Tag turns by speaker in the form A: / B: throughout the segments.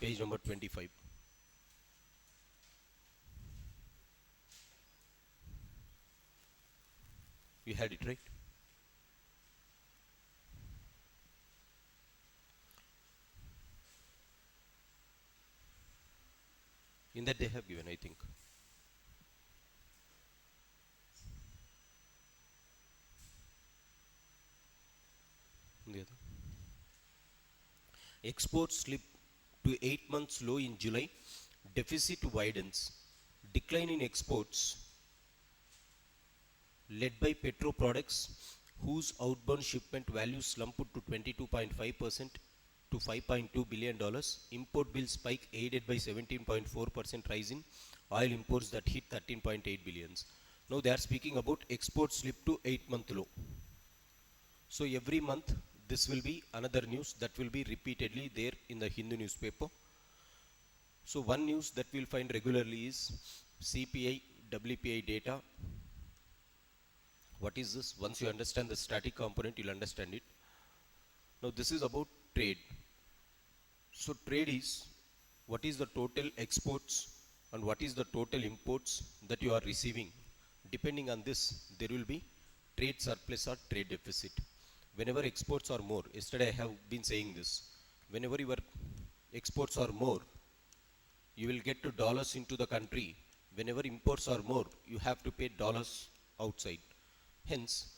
A: page number 25. You had it right? In that they have given, I think. The other. Exports slip to 8 months low in July. Deficit widens. Decline in exports led by petro products whose outbound shipment value slumped to 22.5% to $5.2 billion. Import bill spike aided by 17.4% rise in oil imports that hit 13.8 billions. Now they are speaking about export slip to 8-month low. So every month this will be another news that will be repeatedly there in the Hindu newspaper. So one news that we'll find regularly is CPI, WPI data. What is this? Once you understand the static component, you'll understand it. Now this is about trade. So trade is what is the total exports and what is the total imports that you are receiving. Depending on this, there will be trade surplus or trade deficit. Whenever exports are more, yesterday I have been saying this, whenever your exports are more, you will get to dollars into the country. Whenever imports are more, you have to pay dollars outside. Hence,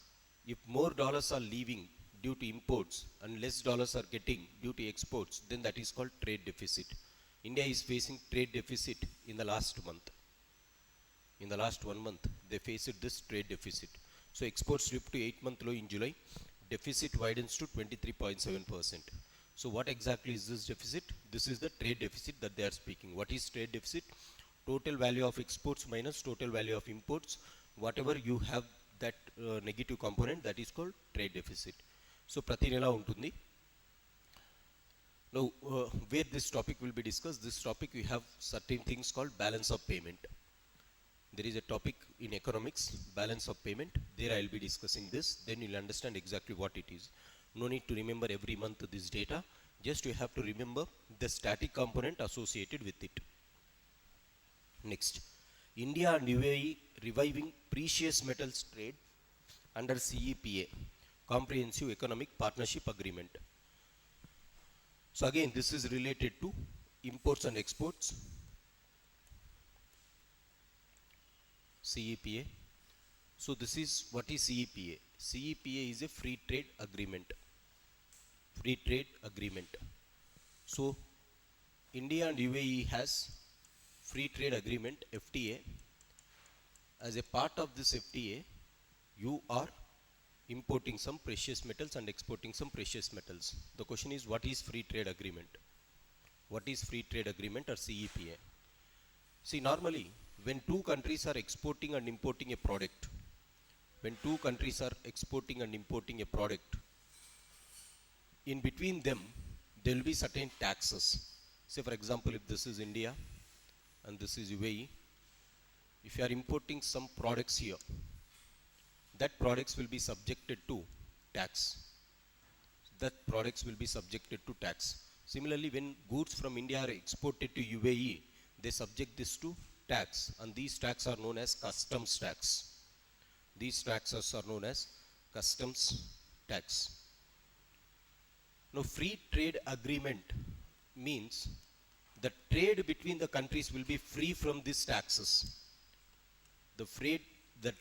A: if more dollars are leaving due to imports and less dollars are getting due to exports, then that is called trade deficit. India is facing trade deficit in the last month. In the last 1 month, they faced this trade deficit. So exports slipped to 8-month low in July. Deficit widens to 23.7%. So what exactly is this deficit? This is the trade deficit that they are speaking. What is trade deficit? Total value of exports minus total value of imports. Whatever you have that negative component, that is called trade deficit. So prati nela untundi. Now where this topic will be discussed, this topic we have certain things called balance of payment. There is a topic in economics, balance of payment. There I will be discussing this. Then you will understand exactly what it is. No need to remember every month this data. Just you have to remember the static component associated with it. Next, India and UAE reviving precious metals trade under CEPA, Comprehensive Economic Partnership Agreement. So again, this is related to imports and exports. CEPA. So this is what is CEPA. CEPA is a free trade agreement. Free trade agreement. So India and UAE has free trade agreement FTA. As a part of this FTA, you are importing some precious metals and exporting some precious metals. The question is, what is free trade agreement? What is free trade agreement or CEPA? See, normally when two countries are exporting and importing a product, when two countries are exporting and importing a product, in between them there will be certain taxes. Say for example, if this is India and this is UAE, if you are importing some products here, that products will be subjected to tax. That products will be subjected to tax. Similarly, when goods from India are exported to UAE, they subject this to tax, and these taxes are known as customs tax. These taxes are known as customs tax. Now, free trade agreement means the trade between the countries will be free from these taxes. The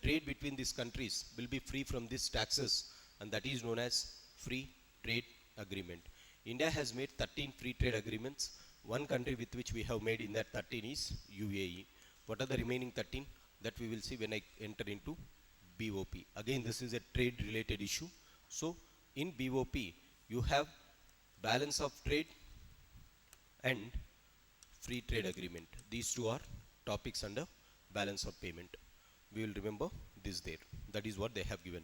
A: trade between these countries will be free from these taxes, and that is known as free trade agreement. India has made 13 free trade agreements. One country with which we have made in that 13 is UAE. What are the remaining 13? That we will see when I enter into BOP. Again, this is a trade related issue. So in BOP, you have balance of trade and free trade agreement. These two are topics under balance of payment. We will remember this there. That is what they have given.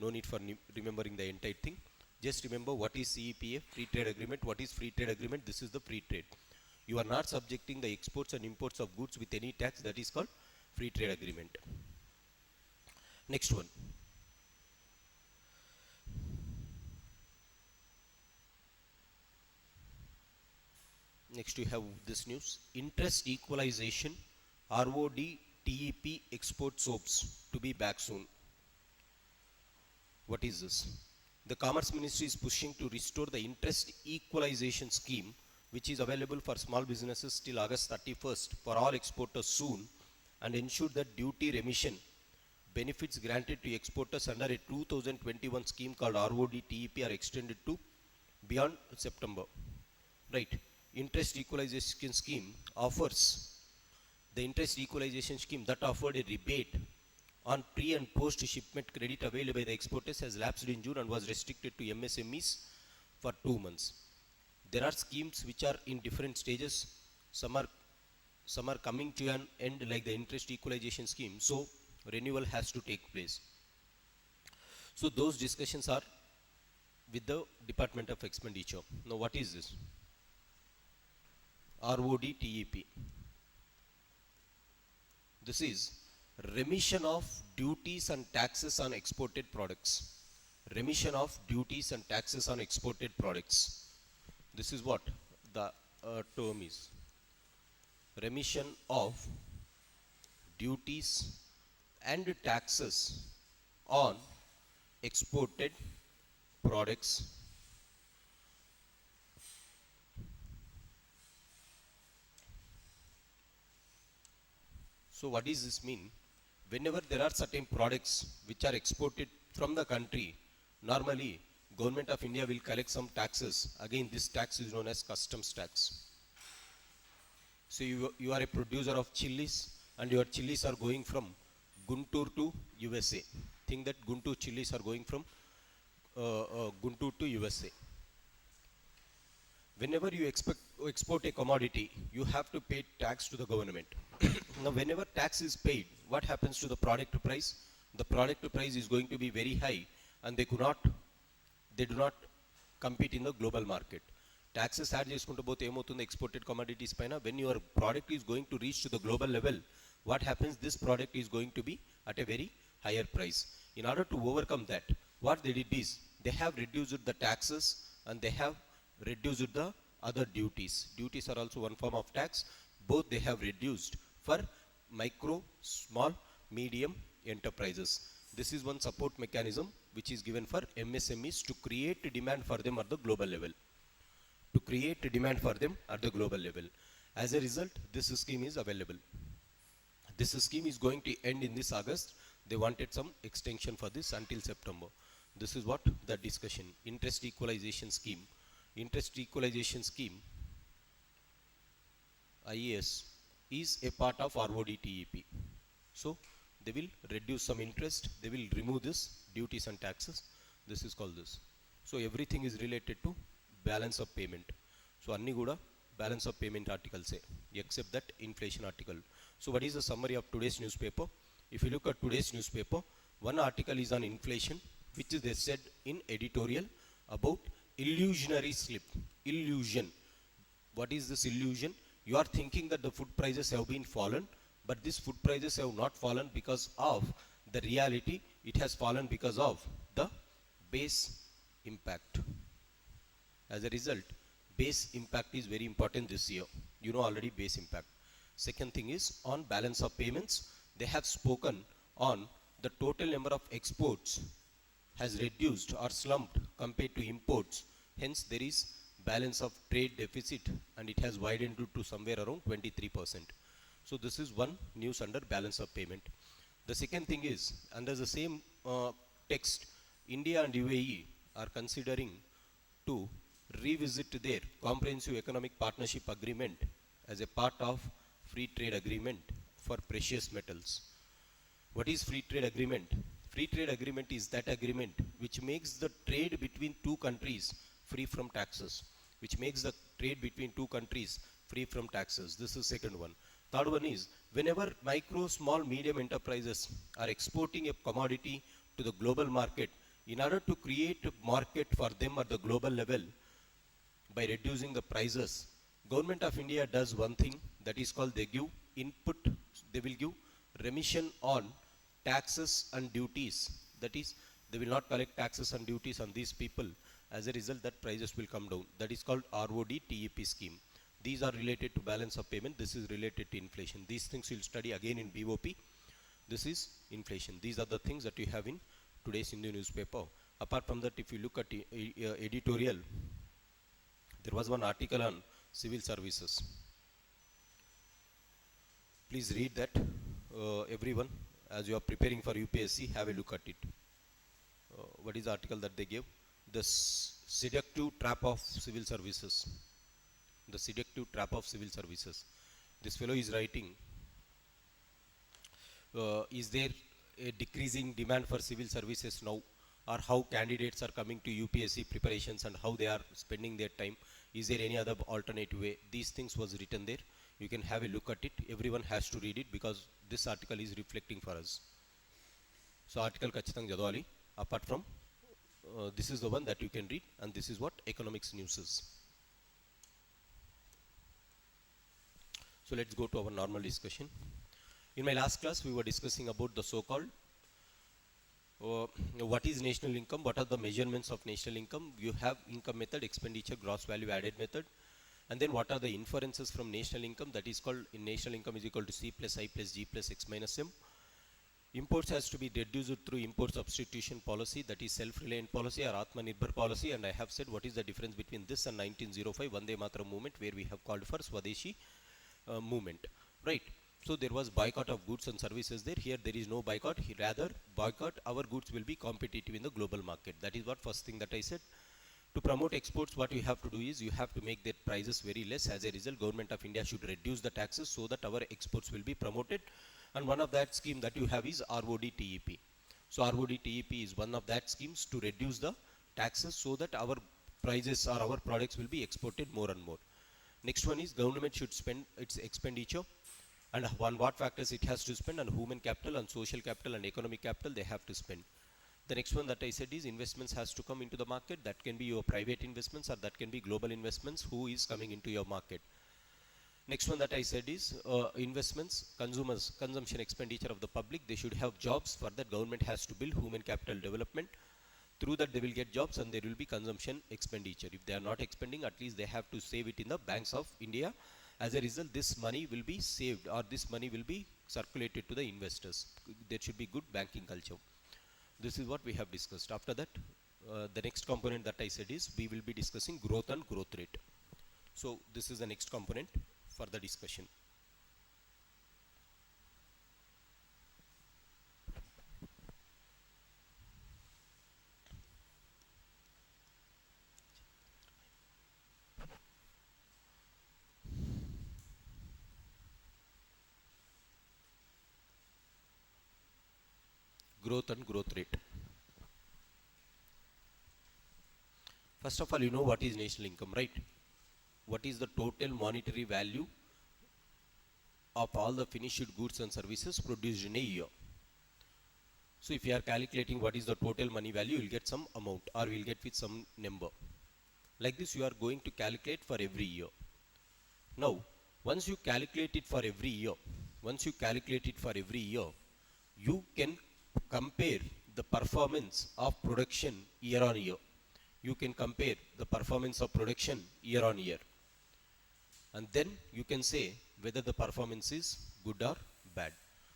A: No need for remembering the entire thing. Just remember what is CEPA, free trade agreement. What is free trade agreement? This is the free trade. You are not subjecting the exports and imports of goods with any tax. That is called free trade agreement. Next one. Next you have this news. Interest equalization, ROD TEP export soaps to be back soon. What is this? The Commerce Ministry is pushing to restore the interest equalization scheme, which is available for small businesses till August 31st for all exporters soon, and ensure that duty remission benefits granted to exporters under a 2021 scheme called ROD TEP are extended to beyond September. Right. Interest equalization scheme offers the interest equalization scheme that offered a rebate on pre and post shipment credit available by the exporters has lapsed in June and was restricted to MSMEs for 2 months. There are schemes which are in different stages. Some are coming to an end, like the interest equalization scheme, so renewal has to take place. So those discussions are with the Department of Expenditure. Now what is this? ROD TEP. This is remission of duties and taxes on exported products. Remission of duties and taxes on exported products. This is what the term is. Remission of duties and taxes on exported products. So what does this mean? Whenever there are certain products which are exported from the country, normally Government of India will collect some taxes. Again, this tax is known as customs tax. So you are a producer of chilies and your chilies are going from Guntur to USA. Think that Guntur chilies are going from Guntur to USA. Whenever you export a commodity, you have to pay tax to the government. Now, whenever tax is paid, what happens to the product price? The product price is going to be very high, and they do not compete in the global market. Taxes add చేసుకుంటూ పోతే ఏమవుతుంది exported commodities పైన? When your product is going to reach to the global level, what happens? This product is going to be at a very higher price. In order to overcome that, what they did is they have reduced the taxes and they have reduced the other duties. Duties are also one form of tax. Both they have reduced for micro, small, medium enterprises. This is one support mechanism which is given for MSMEs to create demand for them at the global level. To create demand for them at the global level. As a result, this scheme is available. This scheme is going to end in this August. They wanted some extension for this until September. This is what the discussion. Interest equalization scheme. Interest equalization scheme, IES, is a part of ROD TEP. So they will reduce some interest, they will remove this duties and taxes. This is called this. So everything is related to balance of payment. So anni kuda balance of payment articles except that inflation article. So what is the summary of today's newspaper? If you look at today's newspaper, one article is on inflation, which is they said in editorial about illusionary slip. Illusion. What is this illusion? You are thinking that the food prices have been fallen, but these food prices have not fallen because of the reality. It has fallen because of the base impact. As a result, base impact is very important this year. You know already base impact. Second thing is on balance of payments. They have spoken on the total number of exports has reduced or slumped compared to imports. Hence, there is balance of trade deficit and it has widened to somewhere around 23%. So this is one news under balance of payment. The second thing is, under the same text, India and UAE are considering to revisit their comprehensive economic partnership agreement as a part of free trade agreement for precious metals. What is free trade agreement? Free trade agreement is that agreement which makes the trade between two countries free from taxes. Which makes the trade between two countries free from taxes. This is second one. Third one is, whenever micro, small, medium enterprises are exporting a commodity to the global market, in order to create a market for them at the global level, by reducing the prices, Government of India does one thing, that is called they give input, they will give remission on taxes and duties. That is, they will not collect taxes and duties on these people. As a result, that prices will come down. That is called ROD TEP scheme. These are related to balance of payment. This is related to inflation. These things you'll study again in BOP. This is inflation. These are the things that you have in today's Hindu newspaper. Apart from that, if you look at editorial, there was one article on civil services. Please read that, everyone, as you are preparing for UPSC, have a look at it. What is the article that they gave? The seductive trap of civil services. The seductive trap of civil services. This fellow is writing, is there a decreasing demand for civil services now, or how candidates are coming to UPSC preparations and how they are spending their time? Is there any other alternative way? These things was written there. You can have a look at it. Everyone has to read it because this article is reflecting for us. So article kachitanga chadavali. Apart from this is the one that you can read, and this is what economics news is. So let's go to our normal discussion. In my last class, we were discussing about the so-called what is national income, what are the measurements of national income. You have income method, expenditure, gross value added method, and then what are the inferences from national income. That is called, in national income is equal to C plus I plus G plus X minus M. Imports has to be reduced through import substitution policy, that is self-reliant policy or Atmanirbhar policy, and I have said what is the difference between this and 1905 Vande Mataram movement, where we have called for Swadeshi movement, right? So there was boycott of goods and services there. Here there is no boycott, rather boycott, our goods will be competitive in the global market. That is what first thing that I said. To promote exports, what you have to do is you have to make their prices very less. As a result, Government of India should reduce the taxes so that our exports will be promoted. And one of that scheme that you have is ROD-TEP. So ROD-TEP is one of that schemes to reduce the taxes so that our prices or our products will be exported more and more. Next one is government should spend its expenditure, and on what factors it has to spend, on human capital, on social capital and economic capital they have to spend. The next one that I said is investments has to come into the market. That can be your private investments or that can be global investments who is coming into your market. Next one that I said is investments, consumers, consumption expenditure of the public. They should have jobs. For that, government has to build human capital development. Through that they will get jobs and there will be consumption expenditure. If they are not expending, at least they have to save it in the banks of India. As a result, this money will be saved or this money will be circulated to the investors. There should be good banking culture. This is what we have discussed. After that, the next component that I said is we will be discussing growth and growth rate. So this is the next component for the discussion. Growth and growth rate. First of all, you know what is national income, right? What is the total monetary value of all the finished goods and services produced in a year? So if you are calculating what is the total money value, you will get some amount or you will get with some number. Like this you are going to calculate for every year. Now, once you calculate it for every year, you can compare the performance of production year on year. You can compare the performance of production year on year. And then you can say whether the performance is good or bad.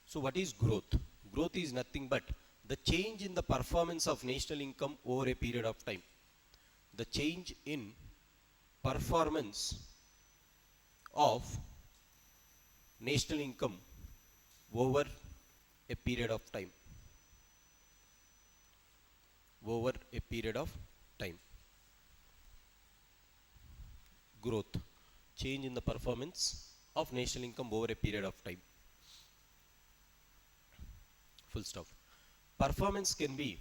A: So what is growth? Growth is nothing but the change in the performance of national income over a period of time. The change in performance of national income over a period of time. Over a period of time. Growth. Change in the performance of national income over a period of time. Full stop. Performance can be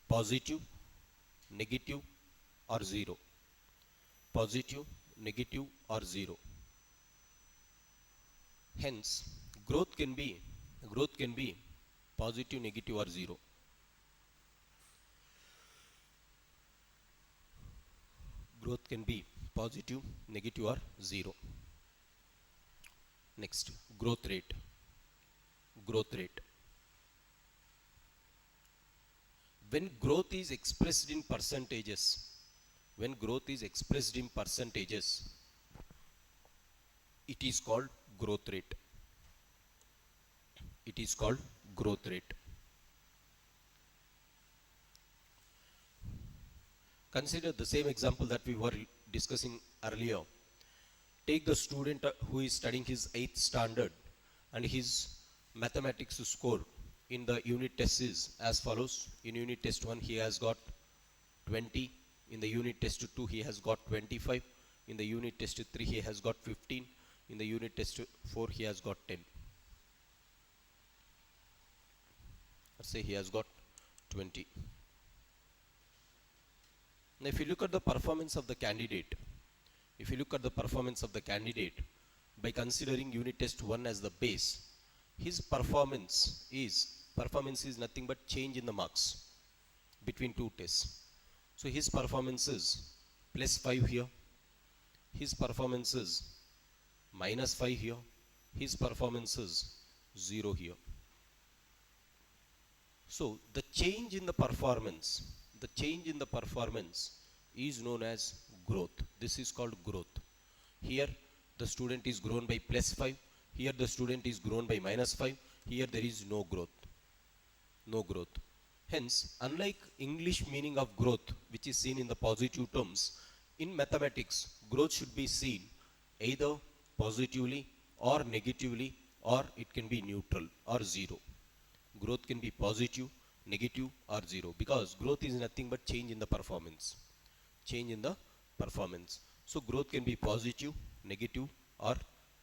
A: positive, negative or zero. Positive, negative or zero. Hence, growth can be positive, negative or zero. Growth can be positive, negative or zero. Next, growth rate. When growth is expressed in percentages, when growth is expressed in percentages, it is called growth rate. It is called growth rate. Consider the same example that we were discussing earlier. Take the student who is studying his 8th standard and his mathematics score in the unit test is as follows. In unit test 1 he has got 20. In the unit test 2 he has got 25. In the unit test 3 he has got 15. In the unit test 4 he has got 10. Let's say he has got 20. Now if you look at the performance of the candidate, by considering unit test 1 as the base, his performance is nothing but change in the marks between two tests. So his performance is plus 5 here, his performance is minus 5 here, his performance is 0 here. So the change in the performance is known as growth. This is called growth. Here the student is grown by plus 5, here the student is grown by minus 5, here there is no growth. Hence, unlike English meaning of growth, which is seen in the positive terms, in mathematics growth should be seen either positively or negatively, or it can be neutral or zero. Growth can be positive, negative or zero, because growth is nothing but change in the performance. So growth can be positive, negative or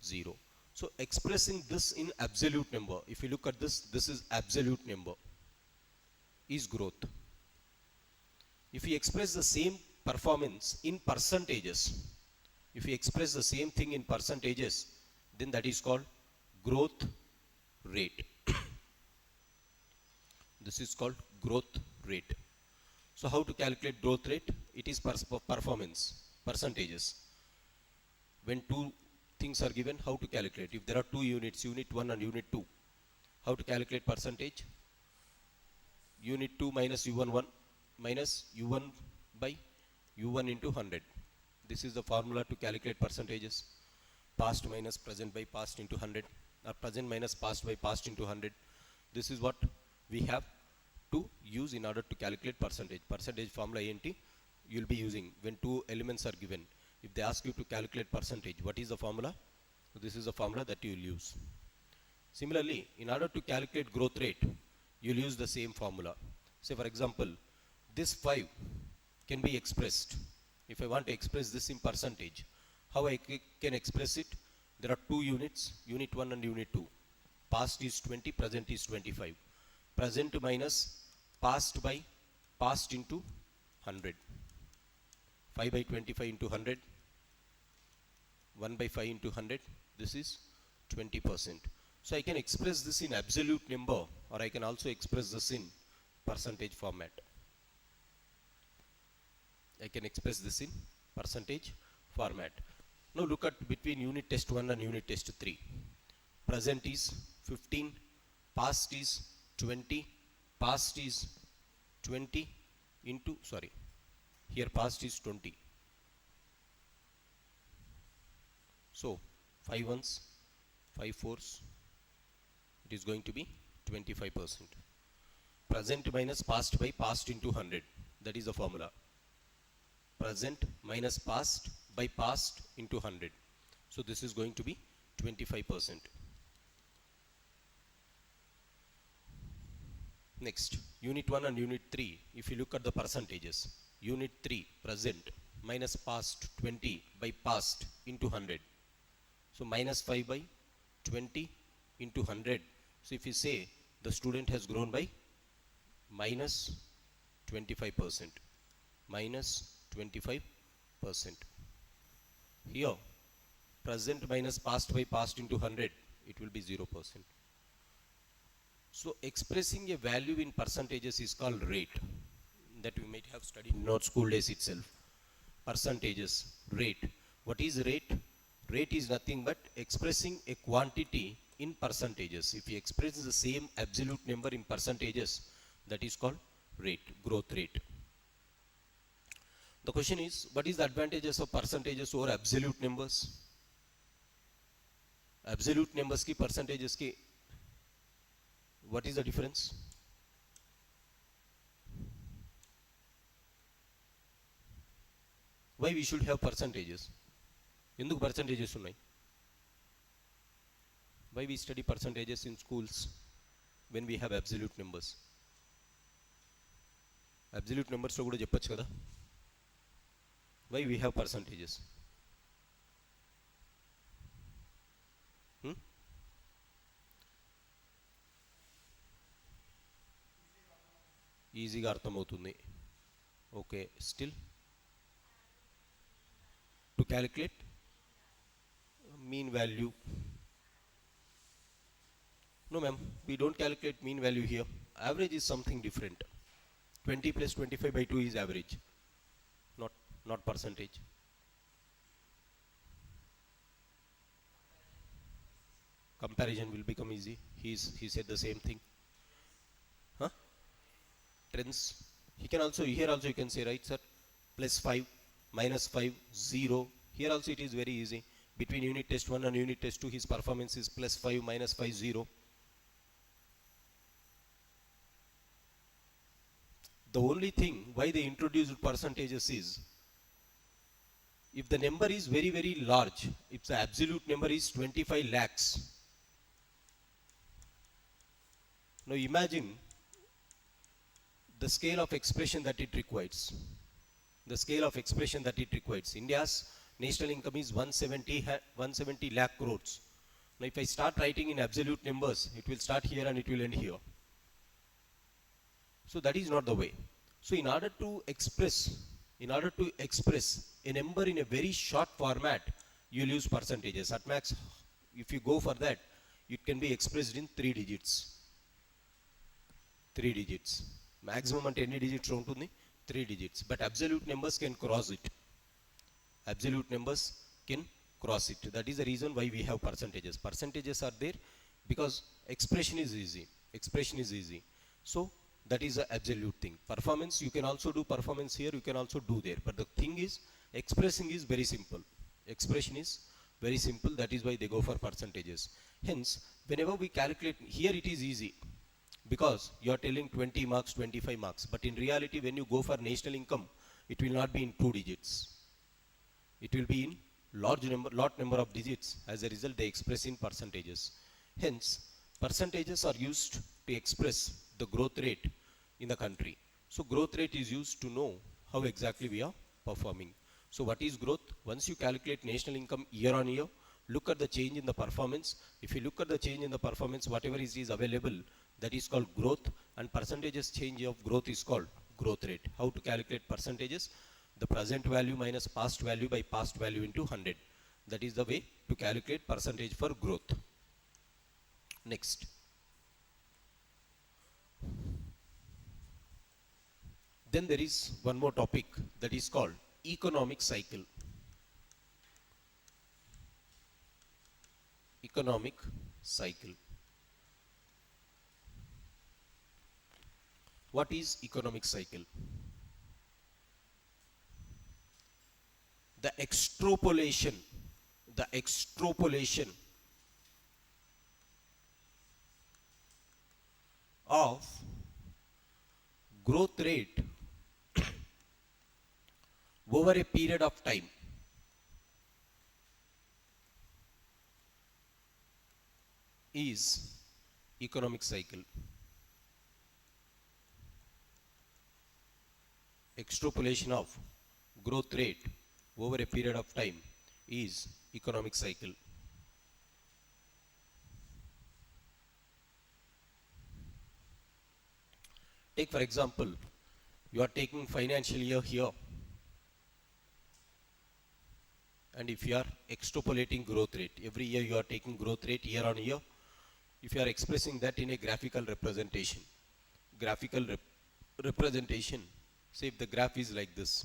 A: zero. So expressing this in absolute number, if you look at this is absolute number, is growth. If we express the same performance in percentages, then that is called growth rate. This is called growth rate. So how to calculate growth rate? It is performance, percentages. When two things are given, how to calculate? If there are two units, unit 1 and unit 2, how to calculate percentage? Unit 2 minus U11 minus U1 by U1 into 100. This is the formula to calculate percentages. Past minus present by past into 100, or present minus past by past into 100. This is what we have to use in order to calculate percentage. Percentage formula enti you will be using when two elements are given. If they ask you to calculate percentage, what is the formula? So this is the formula that you will use. Similarly, in order to calculate growth rate, you will use the same formula. Say for example, this 5 can be expressed. If I want to express this in percentage, how I can express it? There are two units, unit 1 and unit 2. Past is 20, present is 25. Present minus past by past into 100. 5 by 25 into 100. 1 by 5 into 100. This is 20%. So I can express this in absolute number, or I can also express this in percentage format. Now look at between unit test 1 and unit test 3. Present is 15, past is 20, past is 20 into, here past is 20. So 5 ones, 5 fours, it is going to be 25%. Present minus past by past into 100. That is the formula. Present minus past by past into 100. So this is going to be 25%. Next, unit 1 and unit 3. If you look at the percentages, unit 3 present minus past 20 by past into 100. So minus 5 by 20 into 100. So if you say the student has grown by minus 25%. Minus 25%. Here, present minus past by past into 100, it will be 0%. So expressing a value in percentages is called rate, that we might have studied in our school days itself. Percentages, rate. What is rate? Rate is nothing but expressing a quantity in percentages. If you express the same absolute number in percentages, that is called rate, growth rate. The question is, what is the advantages of percentages over absolute numbers? Absolute numbers ki percentages ki, what is the difference? Why we should have percentages? ఎందుకు percentages ఉన్నాయి? Why we study percentages in schools when we have absolute numbers? Absolute numbers లో కూడా చెప్పొచ్చు కదా? Why we have percentages? ఈజీగా అర్థమవుతుంది. Okay, still to calculate mean value. No ma'am, we don't calculate mean value here. Average is something different. 20 plus 25 by 2 is average, not percentage. Comparison will become easy. He said the same thing. Huh? Trends. He can also, here also you can say, right sir, plus 5, minus 5, 0. Here also it is very easy. Between unit test 1 and unit test 2, his performance is plus 5, minus 5, 0. The only thing why they introduced percentages is, if the number is very, very large, if the absolute number is 25 lakhs. Now imagine the scale of expression that it requires. The scale of expression that it requires. India's national income is 170 lakh crores. Now if I start writing in absolute numbers, it will start here and it will end here. So that is not the way. So in order to express a number in a very short format, you will use percentages. At max, if you go for that, it can be expressed in 3 digits. 3 digits. Maximum ante any digits untundi? 3 digits. But absolute numbers can cross it. Absolute numbers can cross it. That is the reason why we have percentages. Percentages are there because expression is easy. So that is the absolute thing. Performance, you can also do performance here, you can also do there. But the thing is, expressing is very simple. Expression is very simple. That is why they go for percentages. Hence, whenever we calculate, here it is easy because you are telling 20 marks, 25 marks. But in reality, when you go for national income, it will not be in 2 digits. It will be in lot number of digits. As a result, they express in percentages. Hence, percentages are used to express the growth rate in the country. So growth rate is used to know how exactly we are performing. So what is growth? Once you calculate national income year on year, look at the change in the performance. If you look at the change in the performance, whatever is available, that is called growth, and percentages change of growth is called growth rate. How to calculate percentages? The present value minus past value by past value into 100. That is the way to calculate percentage for growth. Next. Then there is one more topic that is called economic cycle. Economic cycle. What is economic cycle? The extrapolation of growth rate over a period of time is economic cycle. Extrapolation of growth rate over a period of time is economic cycle. Take for example, you are taking financial year here, and if you are extrapolating growth rate, every year you are taking growth rate year on year, if you are expressing that in a graphical representation, say if the graph is like this,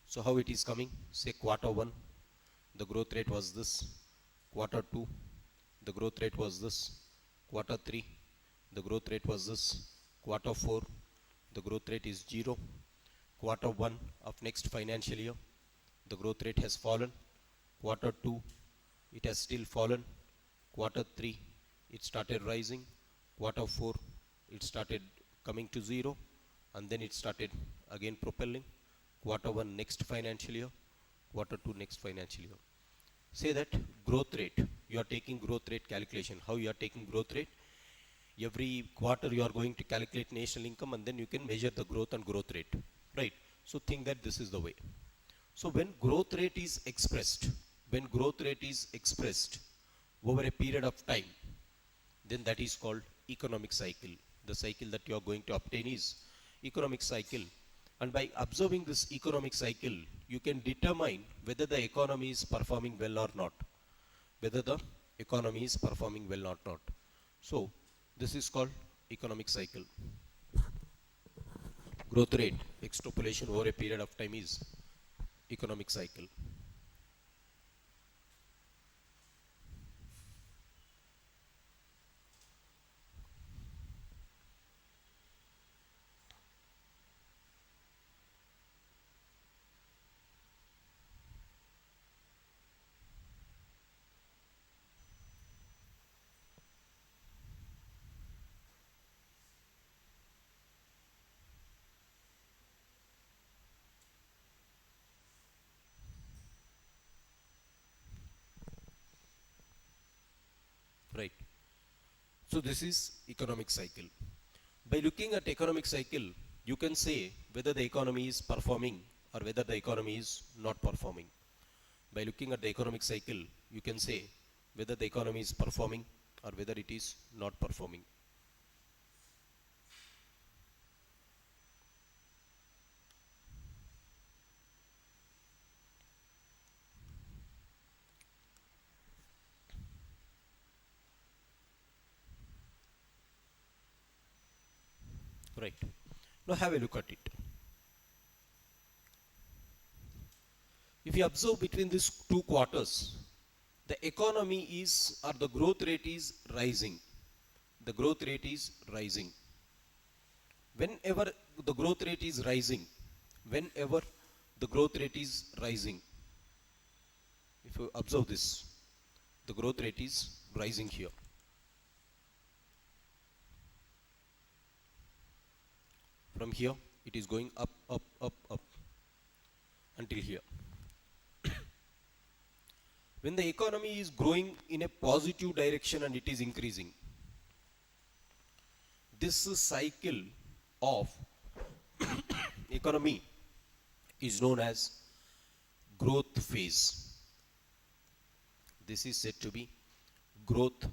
A: so how it is coming? Say quarter 1, the growth rate was this. quarter 2, the growth rate was this. Quarter 3, the growth rate was this. Quarter 4, the growth rate is 0. Quarter 1 of next financial year, the growth rate has fallen. Quarter 2, it has still fallen. Quarter 3, it started rising. Quarter 4, it started coming to 0, and then it started again propelling. Quarter 1 next financial year, quarter 2 next financial year. Say that growth rate, you are taking growth rate calculation. How you are taking growth rate? Every quarter you are going to calculate national income, and then you can measure the growth and growth rate, right? So think that this is the way. So when growth rate is expressed, over a period of time, then that is called economic cycle. The cycle that you are going to obtain is economic cycle. And by observing this economic cycle, you can determine whether the economy is performing well or not. So this is called economic cycle. Growth rate extrapolation over a period of time is economic cycle. Right. So this is economic cycle. By looking at economic cycle, you can say whether the economy is performing or whether the economy is not performing. By looking at the economic cycle, you can say whether the economy is performing or whether it is not performing. Right. Now have a look at it. If you observe between these two quarters, the economy is, or the growth rate is rising. The growth rate is rising. Whenever the growth rate is rising, whenever the growth rate is rising, if you observe this, the growth rate is rising here. From here, it is going up, up, up, up until here. When the economy is growing in a positive direction and it is increasing, this cycle of economy is known as growth phase. This is said to be growth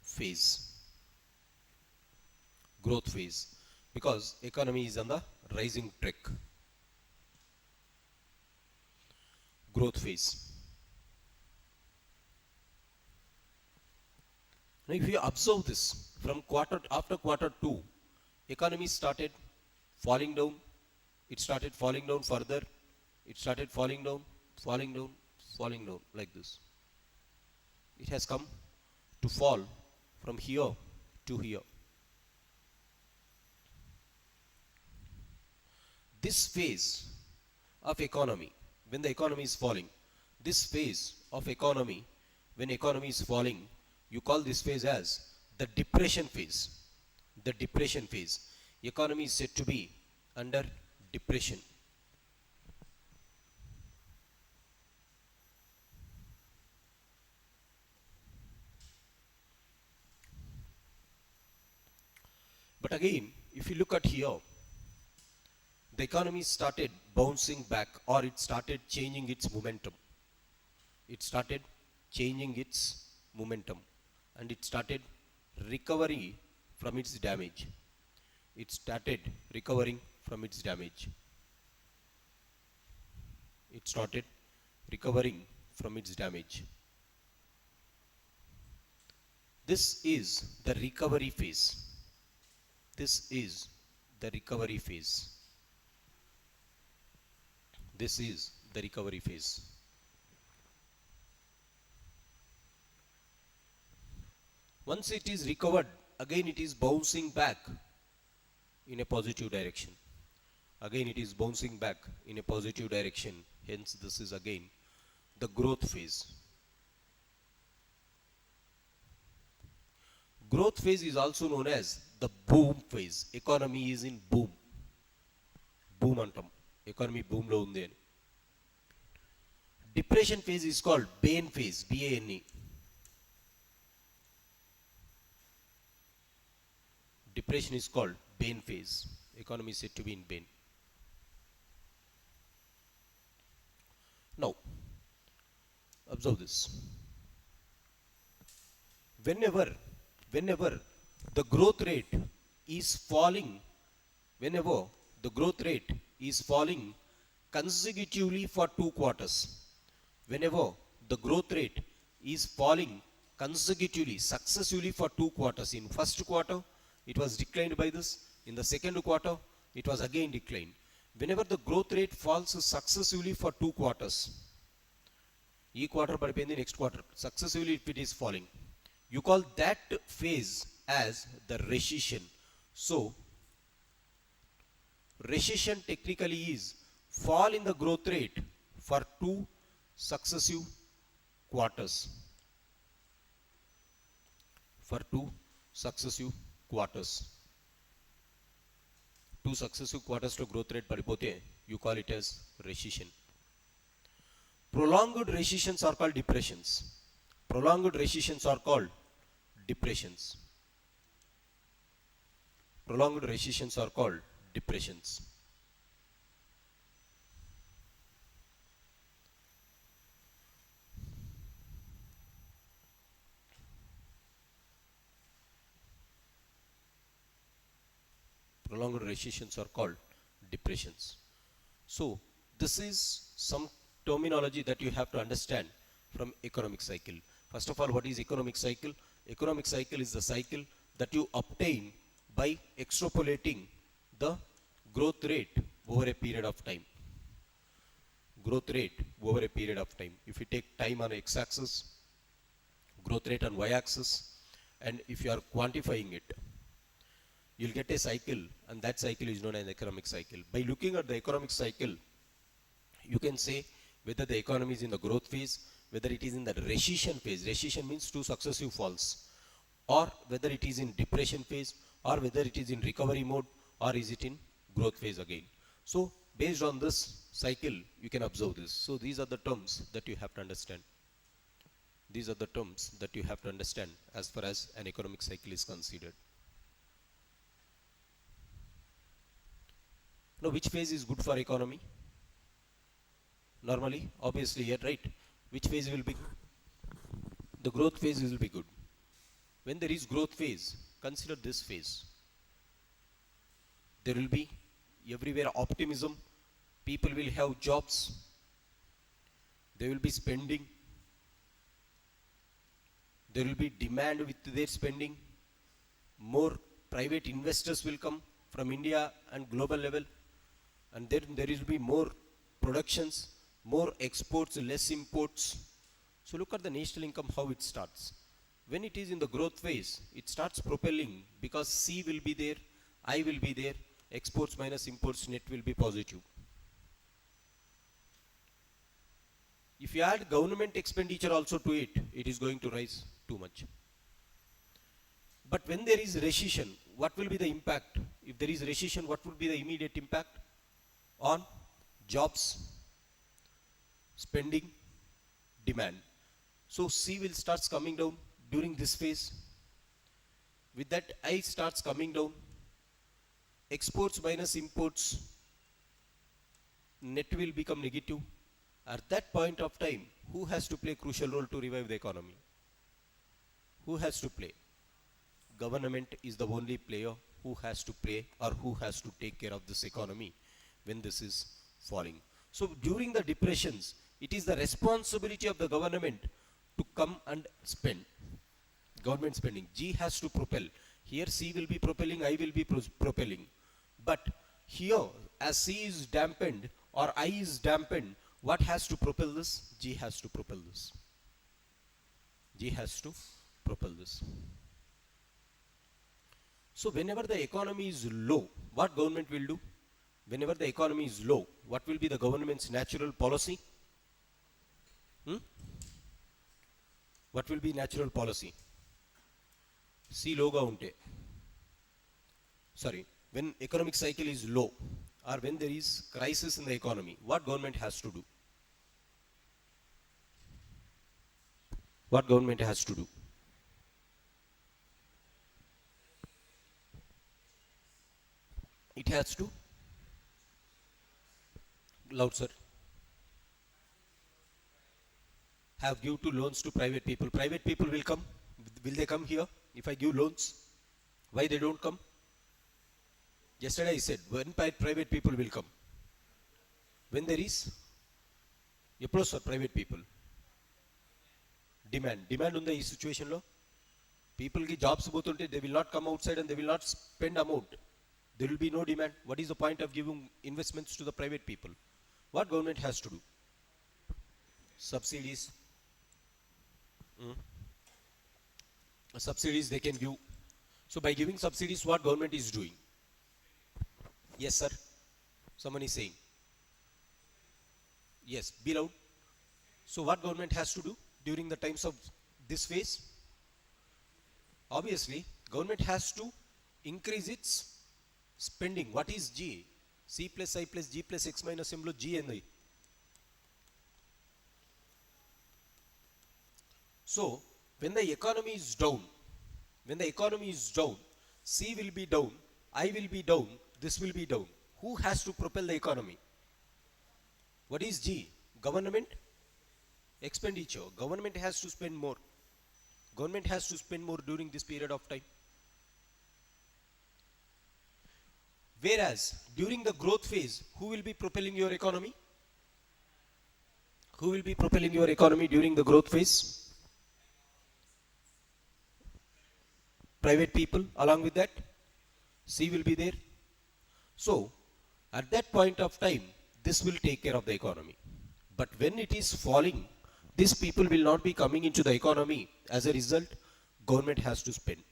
A: phase. Growth phase, because economy is on the rising track. Growth phase. Now if you observe this, from after quarter 2, economy started falling down. It started falling down further. It started falling down, like this. It has come to fall from here to here. This phase of economy, when the economy is falling, this phase of economy, when economy is falling, you call this phase as the depression phase. The depression phase. Economy is said to be under depression. But again, if you look at here, the economy started bouncing back, or it started changing its momentum. It started changing its momentum, and it started recovering from its damage. It started recovering from its damage. It started recovering from its damage. This is the recovery phase. This is the recovery phase. This is the recovery phase. Once it is recovered, again it is bouncing back in a positive direction. Again it is bouncing back in a positive direction. Hence this is again the growth phase. Growth phase is also known as the boom phase. Economy is in boom. Boom antam. Economy boom lo undi ani. Depression phase is called Bain phase. BANE. Depression is called Bain phase. Economy is said to be in Bain. Now, observe this. Whenever the growth rate is falling, whenever the growth rate is falling consecutively for 2 quarters, whenever the growth rate is falling consecutively, successively for 2 quarters, in first quarter it was declined by this, in the second quarter it was again declined. Whenever the growth rate falls successively for 2 quarters, ఈ quarter పడిపోయింది, next quarter successively it it is falling, you call that phase as the recession. So recession technically is fall in the growth rate for 2 successive quarters. For 2 successive quarters. 2 successive quarters to growth rate padipote, you call it as recession. Prolonged recessions are called depressions. Prolonged recessions are called depressions. Prolonged recessions are called depressions. Prolonged recessions are called depressions. So this is some terminology that you have to understand from economic cycle. First of all, what is economic cycle? Economic cycle is the cycle that you obtain by extrapolating the growth rate over a period of time. Growth rate over a period of time. If you take time on x-axis, growth rate on y-axis, and if you are quantifying it, you'll get a cycle, and that cycle is known as economic cycle. By looking at the economic cycle, you can say whether the economy is in the growth phase, whether it is in the recession phase. Recession means 2 successive falls, or whether it is in depression phase, or whether it is in recovery mode, or is it in growth phase again. So based on this cycle, you can observe this. So these are the terms that you have to understand. These are the terms that you have to understand as far as an economic cycle is considered. Now, which phase is good for economy? Normally, obviously, here, right? Which phase will be? The growth phase will be good. When there is growth phase, consider this phase. There will be everywhere optimism. People will have jobs. They will be spending. There will be demand with their spending. More private investors will come from India and global level. And then there will be more productions, more exports, less imports. So look at the national income, how it starts. When it is in the growth phase, it starts propelling because C will be there, I will be there, exports minus imports net will be positive. If you add government expenditure also to it, it is going to rise too much. But when there is recession, what will be the impact? If there is recession, what will be the immediate impact? On jobs, spending, demand. So C will starts coming down during this phase. With that, I starts coming down. Exports minus imports, net will become negative. At that point of time, who has to play a crucial role to revive the economy? Who has to play? Government is the only player who has to play or who has to take care of this economy when this is falling. So during the depressions, it is the responsibility of the government to come and spend. Government spending. G has to propel. Here C will be propelling, I will be propelling. But here, as C is dampened or I is dampened, what has to propel this? G has to propel this. G has to propel this. So whenever the economy is low, what government will do? Whenever the economy is low, what will be the government's natural policy? Hmm? What will be natural policy? C low ga unte. Sorry, when economic cycle is low or when there is crisis in the economy, what government has to do? What government has to do? It has to, loud sir, have give to loans to private people. Private people will come. Will they come here if I give loans? Why they don't come? Yesterday I said, when private people will come? When there is applause for private people. Demand on the situation law. People ki jobs bothunte, they will not come outside and they will not spend amount. There will be no demand. What is the point of giving investments to the private people? What government has to do? Subsidies. Subsidies they can give. So by giving subsidies, what government is doing? Yes, sir. Someone is saying. Yes, be loud. So what government has to do during the times of this phase? Obviously, government has to increase its spending. What is G? C plus I plus G plus X minus M lo G and I. So, when the economy is down, C will be down, I will be down, this will be down. Who has to propel the economy? What is G? Government expenditure. Government has to spend more. Government has to spend more during this period of time. Whereas, during the growth phase, who will be propelling your economy? Who will be propelling your economy during the growth phase? Private people. Along with that, C will be there. So, at that point of time, this will take care of the economy. But when it is falling, these people will not be coming into the economy. As a result, government has to spend.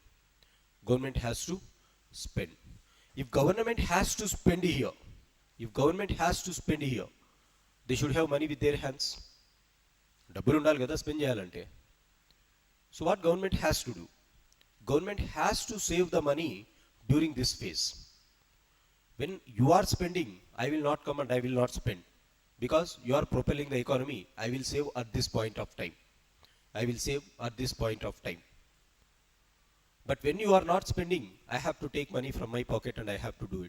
A: Government has to spend. If government has to spend here, they should have money with their hands. డబ్బులు ఉండాలి కదా spend చేయాలంటే. So what government has to do? Government has to save the money during this phase. When you are spending, I will not come and I will not spend. Because you are propelling the economy, I will save at this point of time. But when you are not spending, I have to take money from my pocket and I have to do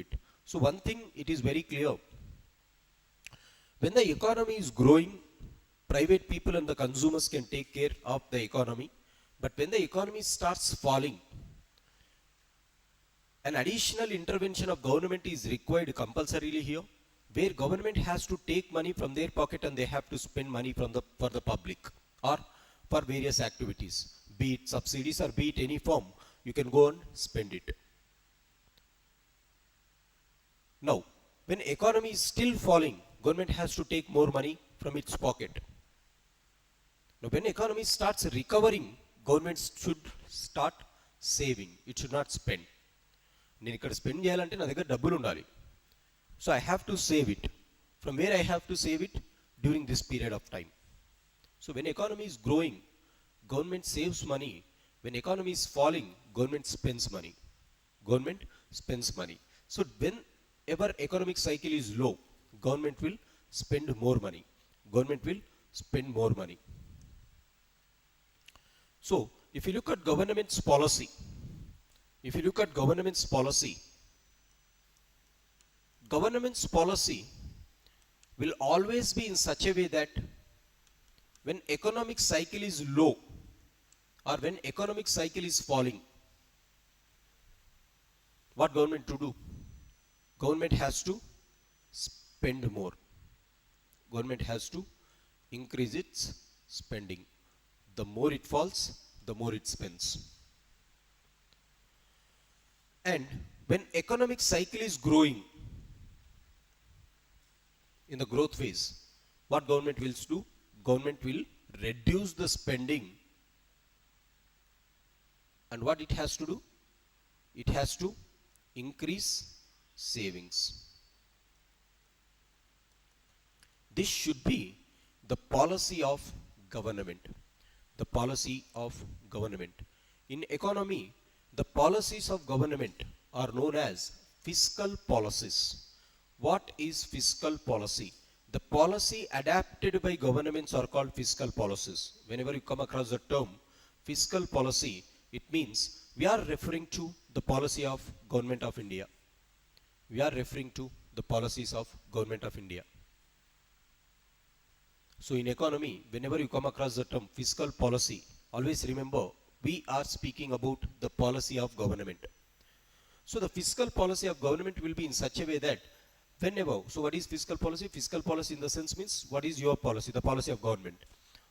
A: it. So one thing, it is very clear. When the economy is growing, private people and the consumers can take care of the economy. But when the economy starts falling, an additional intervention of government is required compulsorily here, where government has to take money from their pocket and they have to spend money for the public or for various activities, be it subsidies or be it any form. You can go and spend it. Now, when economy is still falling, government has to take more money from its pocket. Now, when economy starts recovering, government should start saving. It should not spend. నేను ఇక్కడ spend చేయాలంటే నా దగ్గర డబ్బులు ఉండాలి. So I have to save it. From where I have to save it? During this period of time. So when economy is growing, government saves money. When economy is falling, government spends money. So when ever economic cycle is low, government will spend more money. So, if you look at government's policy, government's policy will always be in such a way that when economic cycle is low or when economic cycle is falling, what government to do? Government has to spend more. Government has to increase its spending. The more it falls, the more it spends. And when economic cycle is growing, in the growth phase, what government will do? Government will reduce the spending And what it has to do? It has to increase savings. This should be the policy of government. The policy of government. In economy, the policies of government are known as fiscal policies. What is fiscal policy? The policy adapted by governments are called fiscal policies. Whenever you come across the term fiscal policy, it means we are referring to the policy of Government of India. We are referring to the policies of Government of India. So in economy, whenever you come across the term fiscal policy, always remember we are speaking about the policy of government. So the fiscal policy of government will be in such a way that whenever, so what is fiscal policy? Fiscal policy in the sense means what is your policy, the policy of government.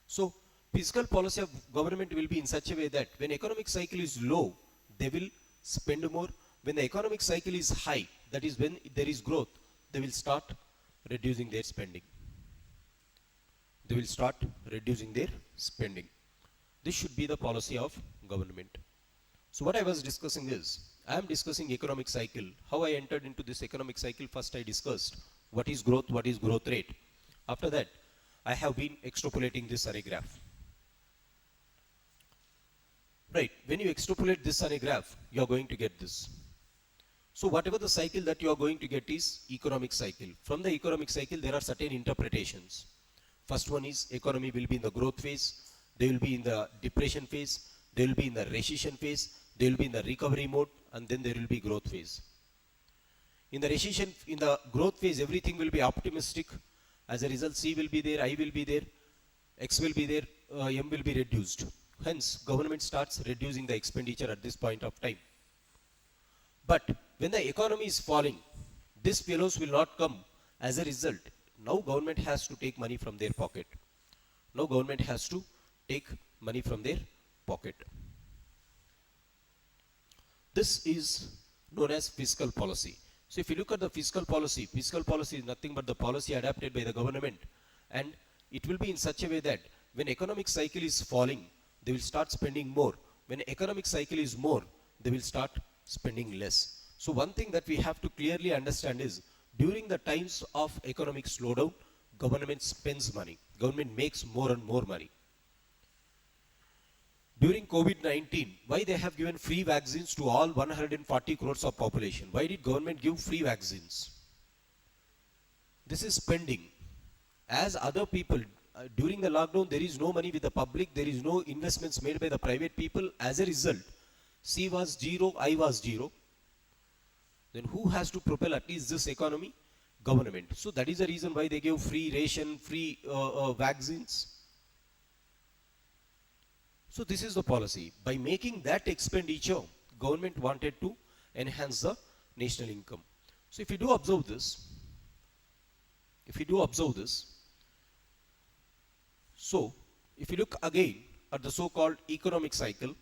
A: So fiscal policy of government will be in such a way that when economic cycle is low, they will spend more. When the economic cycle is high, that is when there is growth, they will start reducing their spending. They will start reducing their spending. This should be the policy of government. So what I was discussing is, I am discussing economic cycle. How I entered into this economic cycle, first I discussed what is growth rate. After that, I have been extrapolating this on a graph. Right, when you extrapolate this on a graph, you are going to get this. So whatever the cycle that you are going to get is economic cycle. From the economic cycle, there are certain interpretations. First one is economy will be in the growth phase, they will be in the depression phase, they will be in the recession phase, they will be in the recovery mode, and then there will be growth phase. In the recession, in the growth phase, everything will be optimistic. As a result, C will be there, I will be there, X will be there, M will be reduced. Hence, government starts reducing the expenditure at this point of time. But when the economy is falling, these fellows will not come. As a result, now government has to take money from their pocket. Now government has to take money from their pocket. This is known as fiscal policy. So if you look at the fiscal policy is nothing but the policy adapted by the government, and it will be in such a way that when economic cycle is falling, they will start spending more. When economic cycle is more, they will start spending less. So one thing that we have to clearly understand is, during the times of economic slowdown, government spends money. Government makes more and more money. During COVID-19, why they have given free vaccines to all 140 crores of population? Why did government give free vaccines? This is spending. As other people, during the lockdown, there is no money with the public, there is no investments made by the private people. As a result, C was zero, I was zero. Then who has to propel at least this economy? Government. So that is the reason why they gave free ration, free vaccines. So this is the policy. By making that expenditure, government wanted to enhance the national income. So if you do observe this, so if you look again at the so-called economic cycle,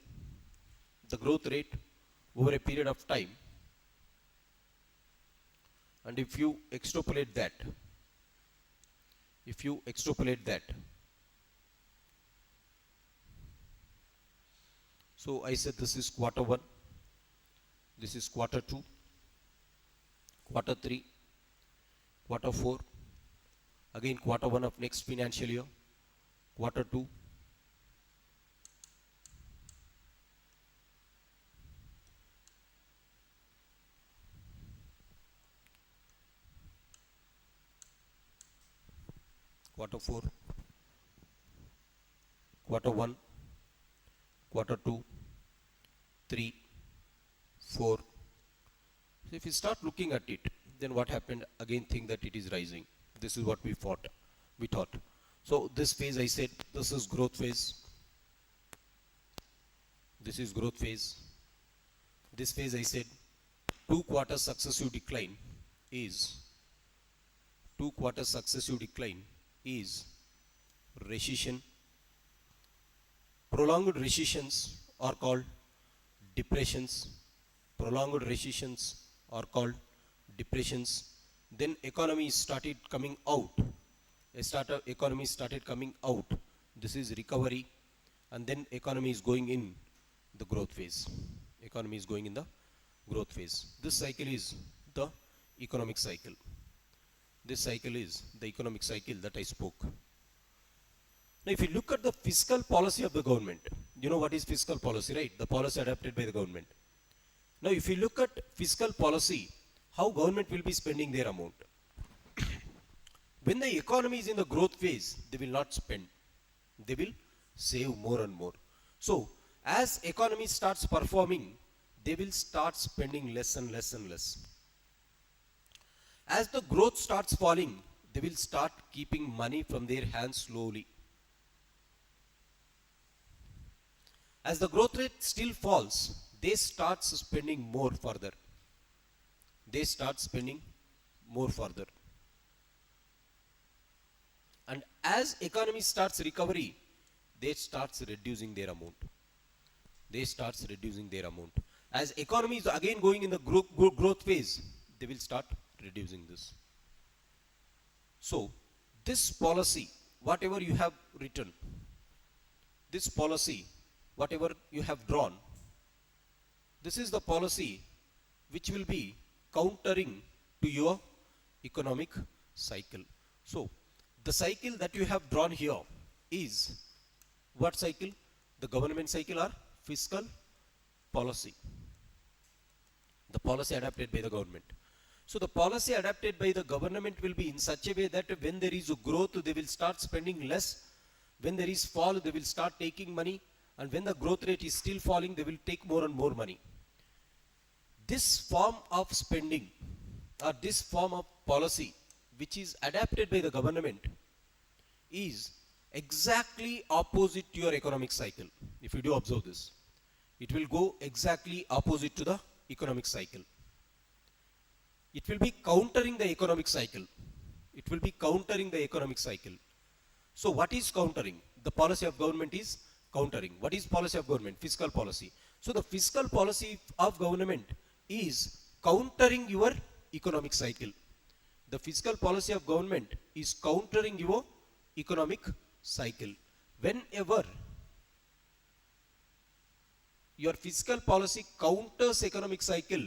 A: the growth rate over a period of time, and if you extrapolate that, so I said this is quarter 1, this is quarter 2, quarter 3, quarter 4, again quarter 1 of next financial year, quarter 2, quarter 4, quarter 1, quarter 2, 3, 4. So if you start looking at it, then what happened? Again think that it is rising. This is what we thought. So this phase I said, this is growth phase. This is growth phase. This phase I said, 2 quarters successive decline is recession. Prolonged recessions are called depressions. Then economy started coming out. Economy started coming out. This is recovery. And then economy is going in. the growth phase. Economy is going in the growth phase. This cycle is the economic cycle. This cycle is the economic cycle that I spoke. Now, if you look at the fiscal policy of the government, you know what is fiscal policy, right? The policy adopted by the government. Now, if you look at fiscal policy, how government will be spending their amount. When the economy is in the growth phase, they will not spend. They will save more and more. So, as economy starts performing, they will start spending less and less and less. As the growth starts falling, they will start keeping money from their hands slowly. As the growth rate still falls, they start spending more further. They start spending more further. And as economy starts recovery, they starts reducing their amount. They starts reducing their amount. As economy is again going in the growth phase, they will start reducing this. So, this policy, whatever you have written, this policy, whatever you have drawn, this is the policy which will be countering to your economic cycle. So, the cycle that you have drawn here is what cycle? The government cycle or fiscal policy. The policy adopted by the government. So, the policy adopted by the government will be in such a way that when there is a growth, they will start spending less. When there is fall, they will start taking money. And when the growth rate is still falling, they will take more and more money. This form of spending or this form of policy which is adapted by the government is exactly opposite to your economic cycle. If you do observe this, it will go exactly opposite to the economic cycle. It will be countering the economic cycle. It will be countering the economic cycle. So what is countering? The policy of government is countering. What is policy of government? Fiscal policy. So the fiscal policy of government is countering your economic cycle. The fiscal policy of government is countering your economic cycle. Whenever your fiscal policy counters economic cycle,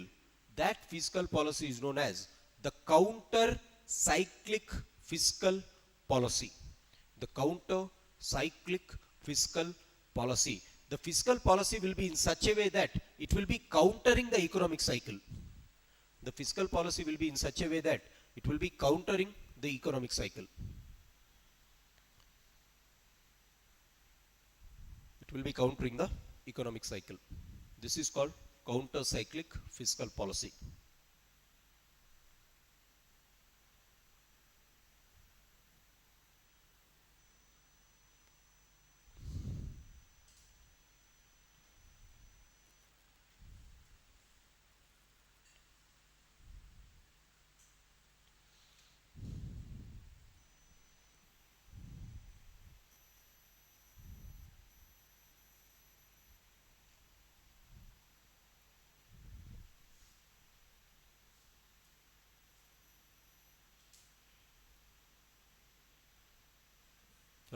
A: that fiscal policy is known as the counter cyclic fiscal policy. The counter cyclic fiscal policy. The fiscal policy will be in such a way that it will be countering the economic cycle. The fiscal policy will be in such a way that it will be countering the economic cycle. It will be countering the economic cycle. This is called counter-cyclic fiscal policy.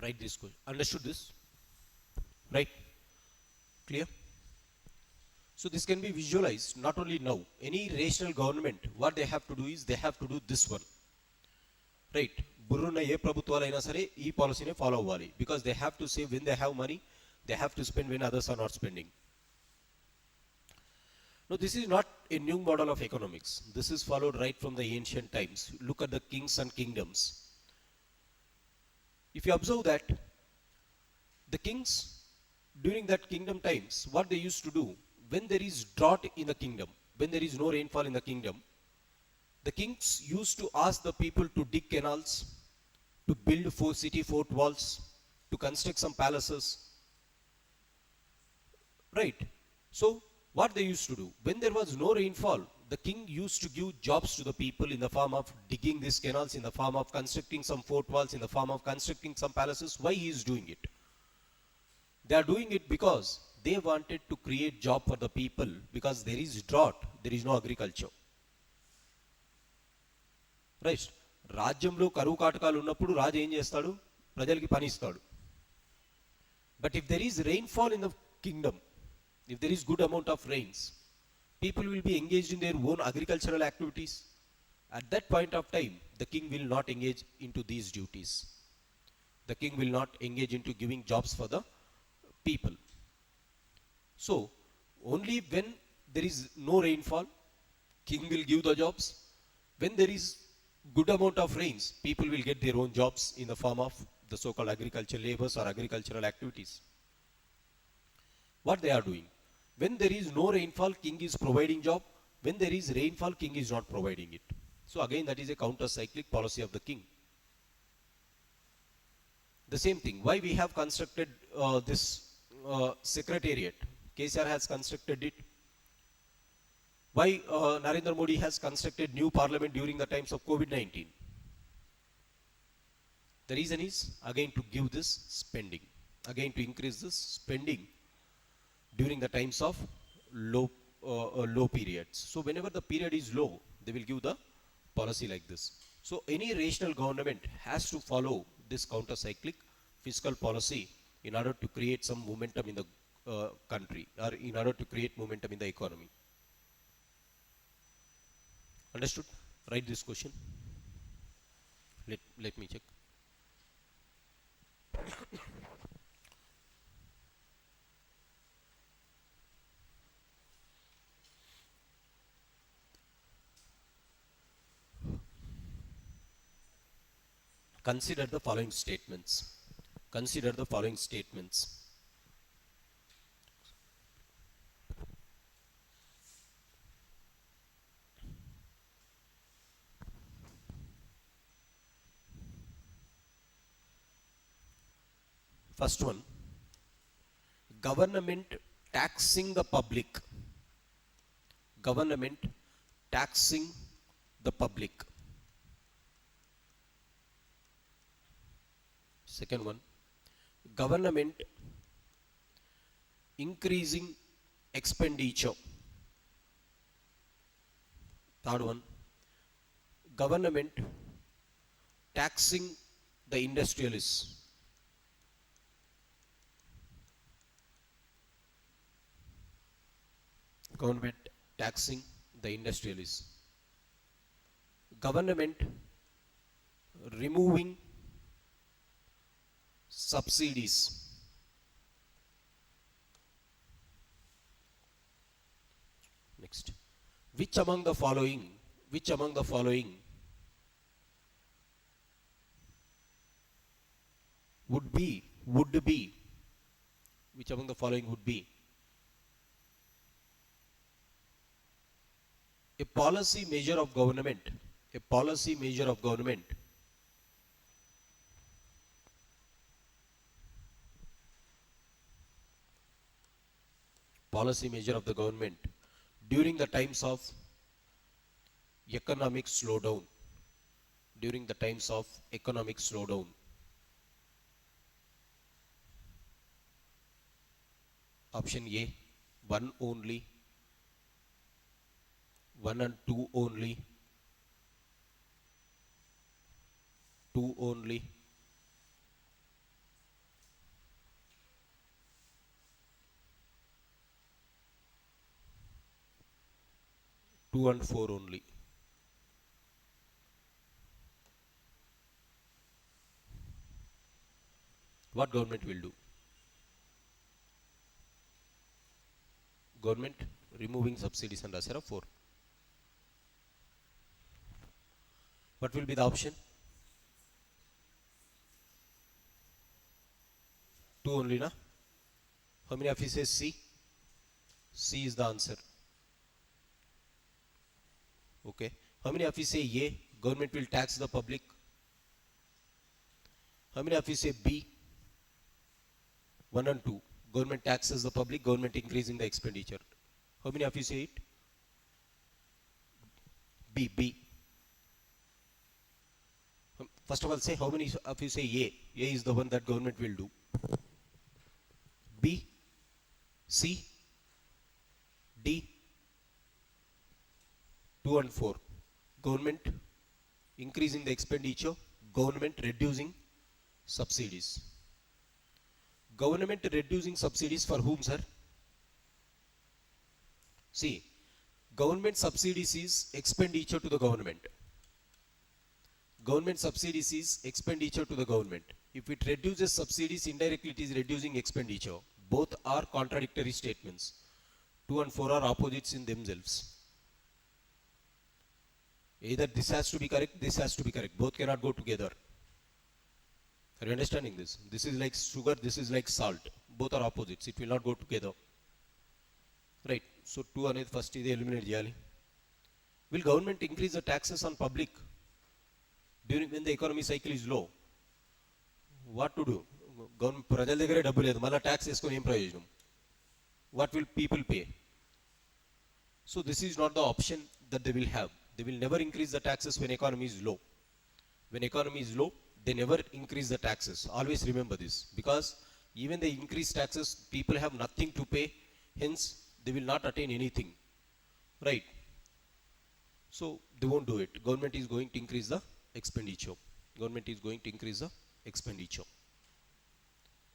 A: Write this question. Understood this? Right? Clear? So this can be visualized not only now. Any rational government, what they have to do is they have to do this one. Right? బుర్రున్న ఏ ప్రభుత్వాలైనా సరే ఈ పాలసీనే follow అవ్వాలి. Because they have to save when they have money. They have to spend when others are not spending. No, this is not a new model of economics. This is followed right from the ancient times. Look at the kings and kingdoms. If you observe that, the kings during that kingdom times, what they used to do, when there is drought in the kingdom, when there is no rainfall in the kingdom, the kings used to ask the people to dig canals, to build city fort walls, to construct some palaces. Right? So, what they used to do, when there was no rainfall, the king used to give jobs to the people in the form of digging these canals, in the form of constructing some fort walls, in the form of constructing some palaces. Why he is doing it? They are doing it because they wanted to create job for the people, because there is drought, there is no agriculture. Right? రాజ్యంలో కరువు కాటకాలు ఉన్నప్పుడు రాజు ఏం చేస్తాడు? ప్రజలకి పని ఇస్తాడు. But if there is rainfall in the kingdom, if there is good amount of rains, people will be engaged in their own agricultural activities. At that point of time, the king will not engage into these duties. The king will not engage into giving jobs for the people. So only when there is no rainfall, king will give the jobs. When there is good amount of rains, people will get their own jobs in the form of the so-called agricultural labors or agricultural activities. What they are doing? When there is no rainfall, king is providing job. When there is rainfall, king is not providing it. So again, that is a counter-cyclic policy of the king. The same thing. Why we have constructed this secretariat? KCR has constructed it. Why Narendra Modi has constructed new parliament during the times of COVID-19? The reason is again to give this spending, again to increase this spending during the times of low periods. So whenever the period is low, they will give the policy like this. So any rational government has to follow this counter-cyclic fiscal policy in order to create some momentum in the country, or in order to create momentum in the economy. Understood? Write this question. Let me check. Consider the following statements. Consider the following statements. First one, government taxing the public. Government taxing the public. Second one, government increasing expenditure. Third one, government taxing the industrialists. Government taxing the industrialists. Government removing subsidies. Next, which among the following would be which among the following would be a policy measure of government, a policy measure of government policy measure of the government during the times of economic slowdown. During the times of economic slowdown. Option A, one only, 1 and 2 only, 2 only, 2 and 4 only. What government will do? Government removing subsidies under Asera 4. What will be the option? 2 only, na? How many of you say C? C is the answer. Okay. How many of you say A? Government will tax the public. How many of you say B? 1 and 2. Government taxes the public, government increasing the expenditure. How many of you say it? B. First of all, say how many of you say A? A is the one that government will do. B, C, D, 2 and 4. Government increasing the expenditure, government reducing subsidies. Government reducing subsidies for whom, sir? See, government subsidies is expenditure to the government. Government subsidies is expenditure to the government. If it reduces subsidies, indirectly it is reducing expenditure. Both are contradictory statements. 2 and 4 are opposites in themselves. Either this has to be correct, this has to be correct. Both cannot go together. Are you understanding this? This is like sugar, this is like salt. Both are opposites. It will not go together. Right. So 2 అనేది first ఇది eliminate చేయాలి. Will government increase the taxes on public during when the economy cycle is low? What to do? Government ప్రజల దగ్గరే డబ్బు లేదు, మళ్ళీ tax వేసుకొని ఏం ప్రయోజనం? What will people pay? So this is not the option that they will have. They will never increase the taxes when economy is low. When economy is low, they never increase the taxes. Always remember this, because even they increase taxes, people have nothing to pay, hence they will not attain anything, right? So they won't do it. Government is going to increase the expenditure. Government is going to increase the expenditure.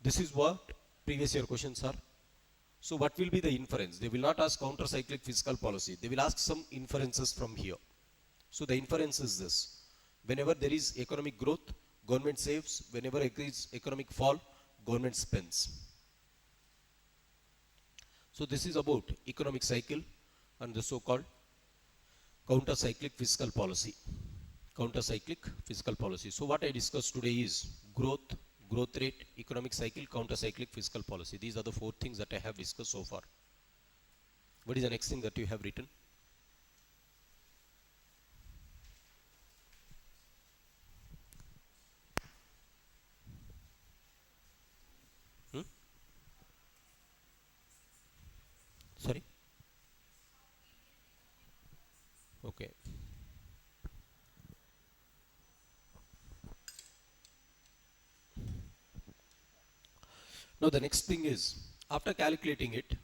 A: This is what previous year questions are. So what will be the inference? They will not ask counter-cyclic fiscal policy. They will ask some inferences from here. So the inference is this: whenever there is economic growth, government saves. Whenever there is economic fall, government spends. So this is about economic cycle and the so-called counter-cyclic fiscal policy. Counter-cyclic fiscal policy. So what I discussed today is growth, growth rate, economic cycle, counter-cyclic fiscal policy. These are the 4 things that I have discussed so far. What is the next thing that you have written? Sorry? Okay. Now the next thing is, after calculating it,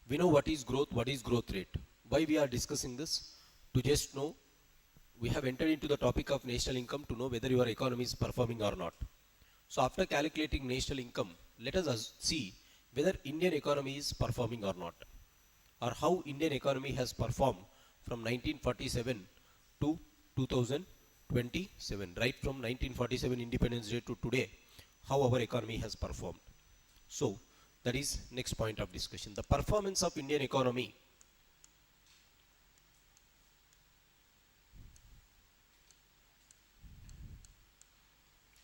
A: we know what is growth rate. Why we are discussing this? To just know, we have entered into the topic of national income to know whether your economy is performing or not. So after calculating national income, let us see whether Indian economy is performing or not, or how Indian economy has performed from 1947 to 2027, right from 1947 Independence Day to today, how our economy has performed. So that is next point of discussion. The performance of Indian economy.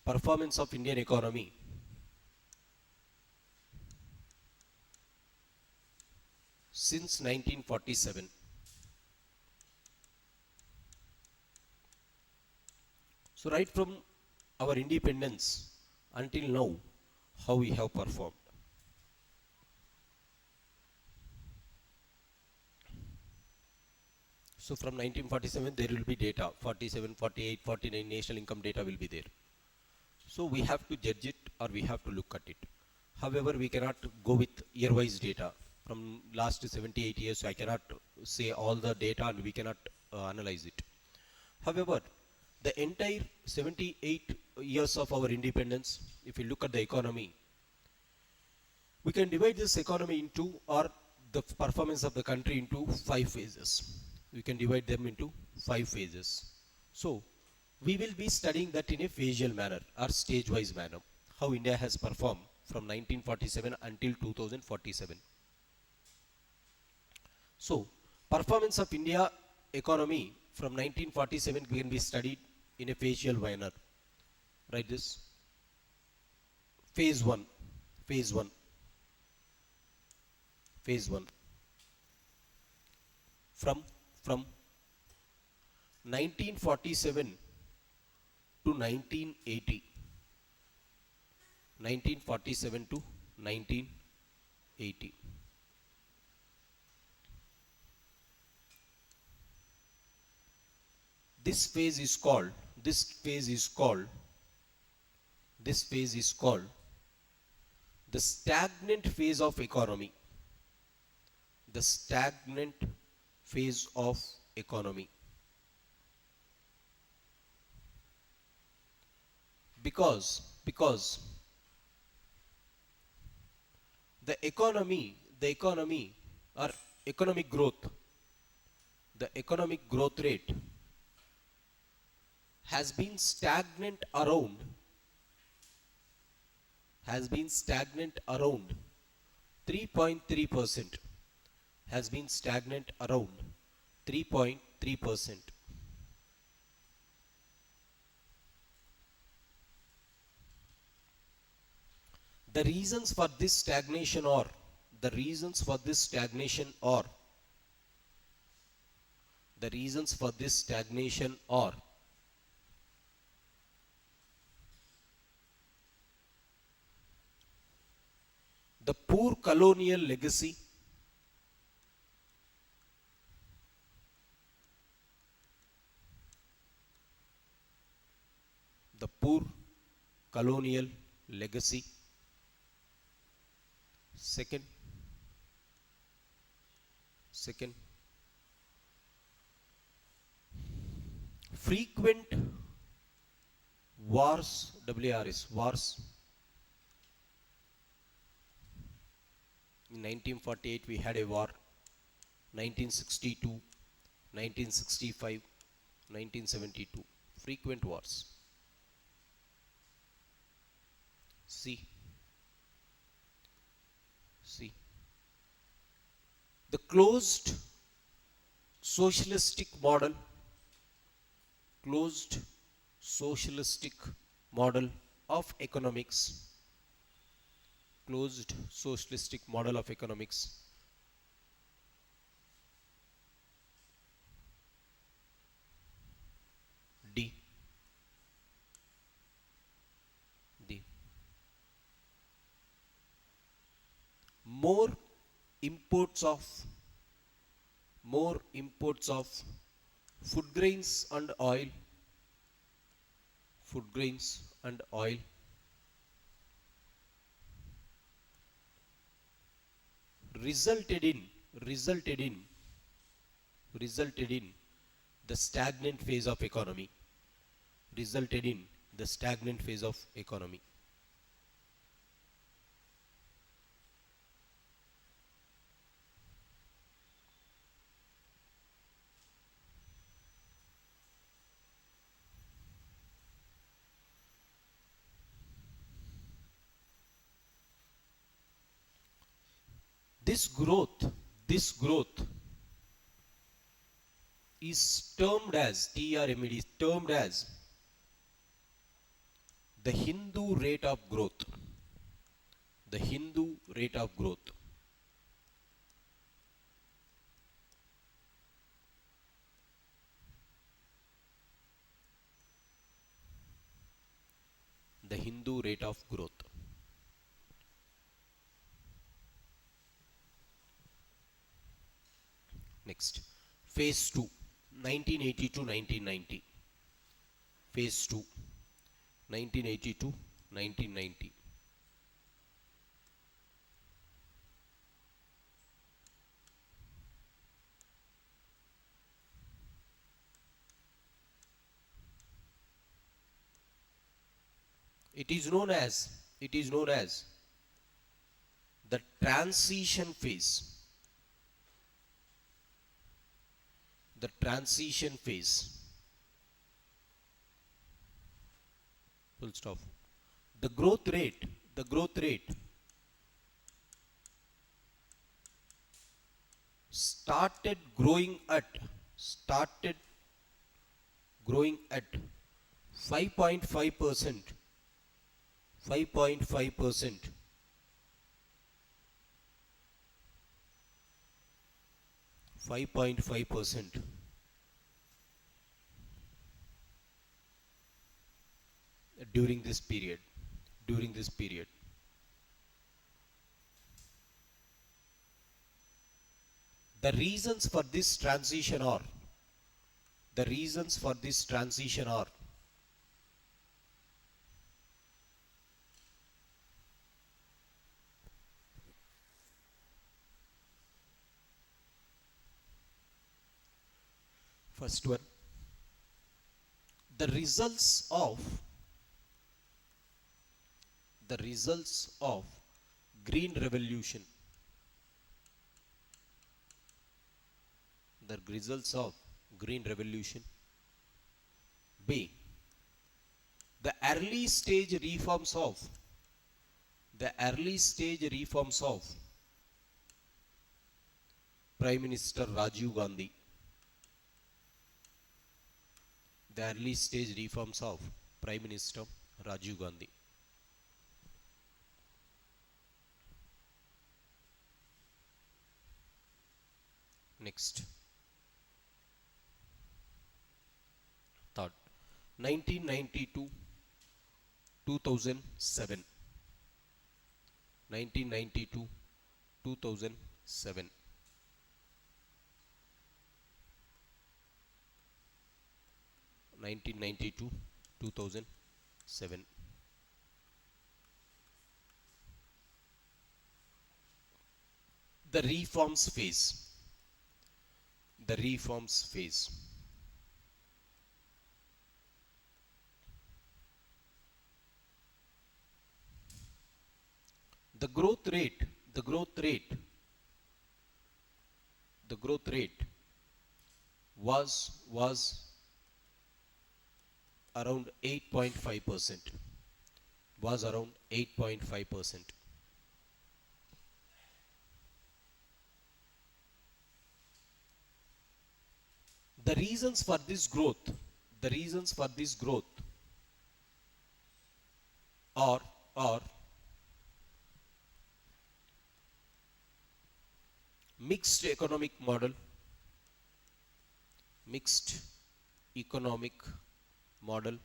A: Performance of Indian economy since 1947. So right from our independence until now, how we have performed. So from 1947 there will be data, 47, 48, 49 national income data will be there. So we have to judge it or we have to look at it. However, we cannot go with year-wise data. From last 78 years, I cannot say all the data and we cannot analyze it. However, the entire 78 years of our independence, if you look at the economy, we can divide this economy into, or the performance of the country into 5 phases. We can divide them into 5 phases. So we will be studying that in a phasal manner or stage-wise manner, how India has performed from 1947 until 2047. So performance of India economy from 1947 can be studied in a phasal manner. Write this. Phase 1. Phase 1. Phase 1. From 1947 to 1980. 1947 to 1980. This phase is called the stagnant phase of economy. The stagnant phase of economy. Because the economy or economic growth, the economic growth rate has been stagnant around has been stagnant around 3.3%, has been stagnant around 3.3%. The reasons for this stagnation are the reasons for this stagnation are the reasons for this stagnation are the poor colonial legacy, the poor colonial legacy. Second, frequent wars, WRS, wars. In 1948 we had a war, 1962, 1965, 1972, frequent wars. See, the closed socialistic model, closed socialistic model of economics, closed socialistic model of economics D, D. More imports of food grains and oil, food grains and oil, resulted in the stagnant phase of economy, resulted in the stagnant phase of economy. This growth is termed as TRMED, is termed as the Hindu rate of growth, the Hindu rate of growth. The Hindu rate of growth. Next, phase 2, 1980 to 1990. Phase 2, 1980 to 1990. It is known as the transition phase. The transition phase. Full stop. The growth rate started growing at 5.5%, 5.5%, 5.5% during this period. The reasons for this transition are first one, the results of green revolution. the results of Green Revolution? B. The early stage reforms of Prime Minister Rajiv Gandhi. The early stage reforms of Prime Minister Rajiv Gandhi. Next. Third. 1992 2007. 1992 2007. 1992 2007. The reforms phase. The reforms phase. The growth rate was around 8.5%. Was around 8.5%. The reasons for this growth are mixed economic model,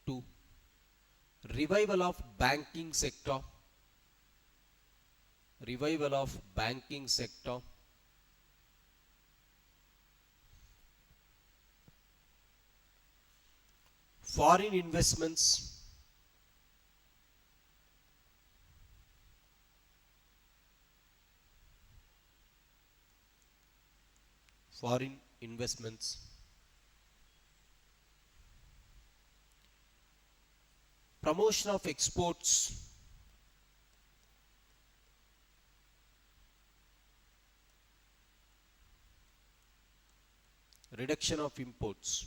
A: two, revival of banking sector, foreign investments, promotion of exports, reduction of imports.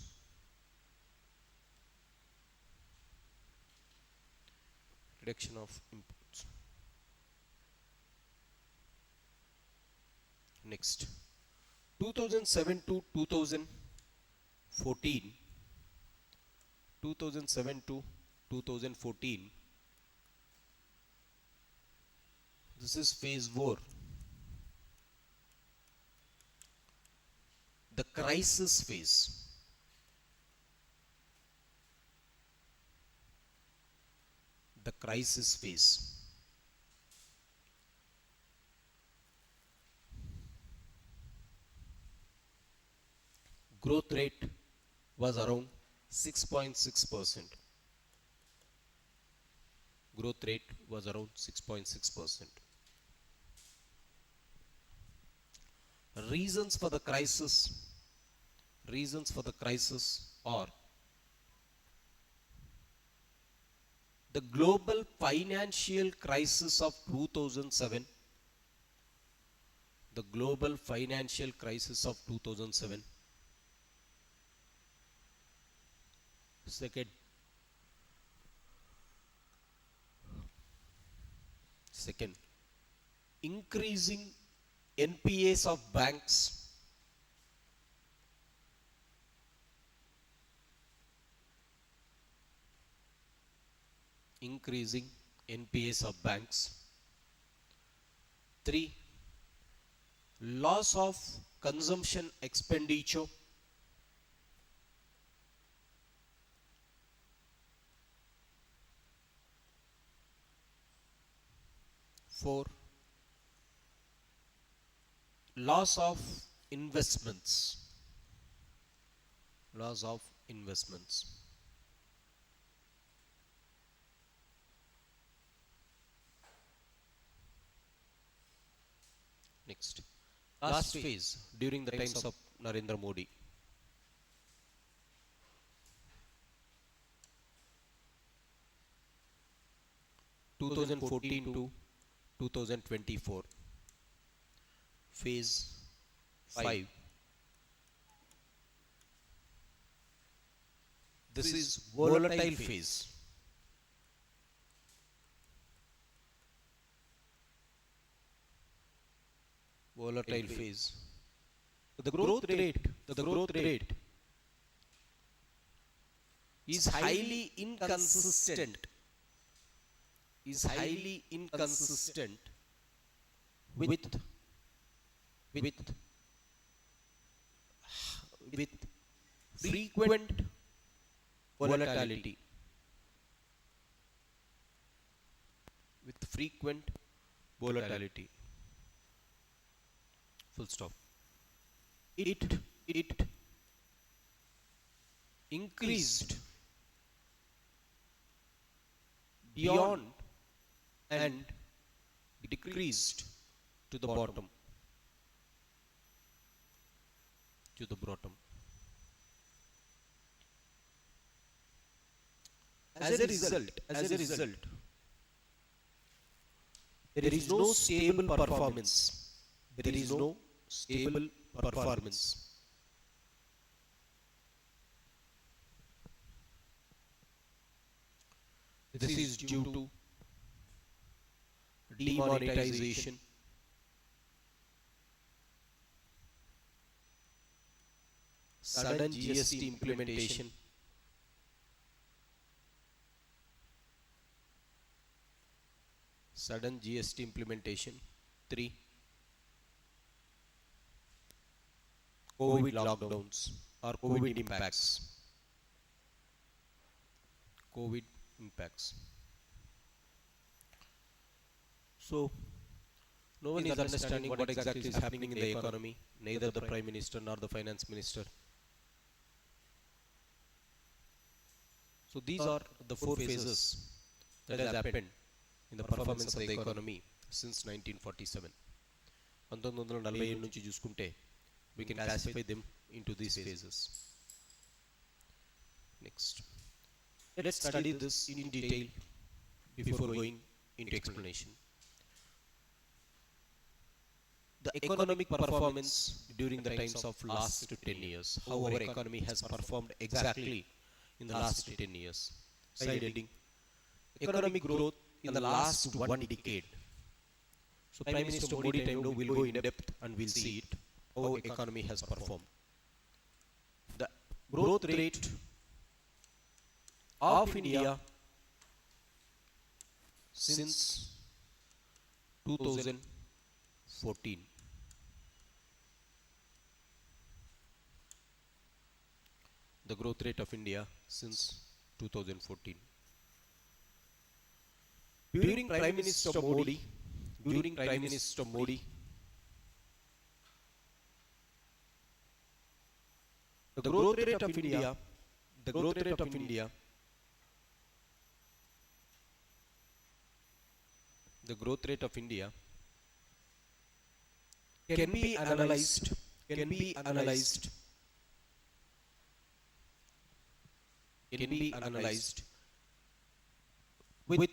A: Next, 2007 to 2014. 2007 to 2014. This is phase 4. The crisis phase. Growth rate was around 6.6%. Reasons for the crisis are the global financial crisis of 2007. Second, increasing NPAs of banks. Three, loss of consumption expenditure. Four, loss of investments. Next, last phase during the times of Narendra Modi. 2014 to 2024 phase 5. This is volatile phase. Volatile phase. The growth rate is highly inconsistent. With frequent volatility. With frequent volatility. Full stop. It increased beyond and decreased to the bottom. As a result, there is no stable performance. This is due to demonetization, sudden GST implementation, sudden GST implementation. 3. COVID lockdowns or COVID impacts. COVID impacts. So, no one is understanding what exactly is happening in the economy, neither the Prime Minister nor the Finance Minister. So, these are the 4 phases that has happened in the performance of the economy since 1947. 1947 నుంచి చూసుకుంటే we can classify them into these phases. Next, let's study this in detail before going into explanation. The economic performance during the times of last 10 years, how our economy has performed exactly in the last 10 years. Side heading, economic growth in the last 1 decade. So Prime Minister Modi time now will go in depth and we'll see it, how economy has performed. The growth rate of India since 2014. The growth rate of India since 2014. During Prime Minister Modi, the growth rate of India can be analyzed with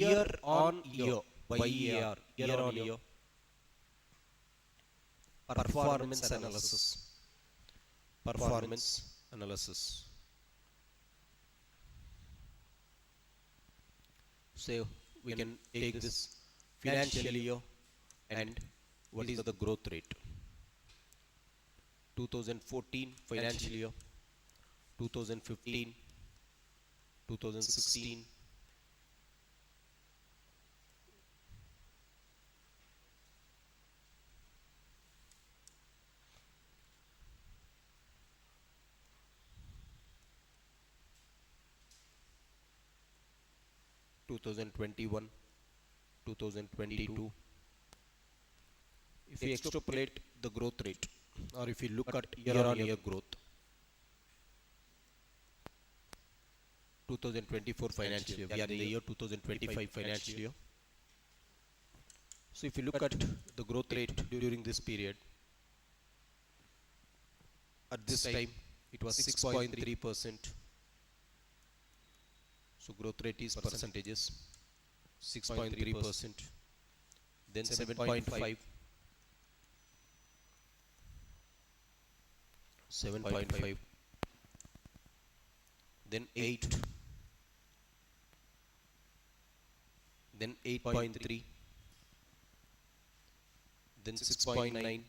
A: year on year performance analysis. So we can take this financial year and what is the growth rate. 2014 financial year, 2015, 2016, 2021, 2022. If you extrapolate the growth rate, or if you look at year-on-year growth, 2024 financial year, we are in the year 2025 financial year. So if you look at the growth rate during this period, at this time it was 6.3%. So growth rate is percentages. 6.3%, then 7.5, 7.5, then 8, then 8.3, then 6.9,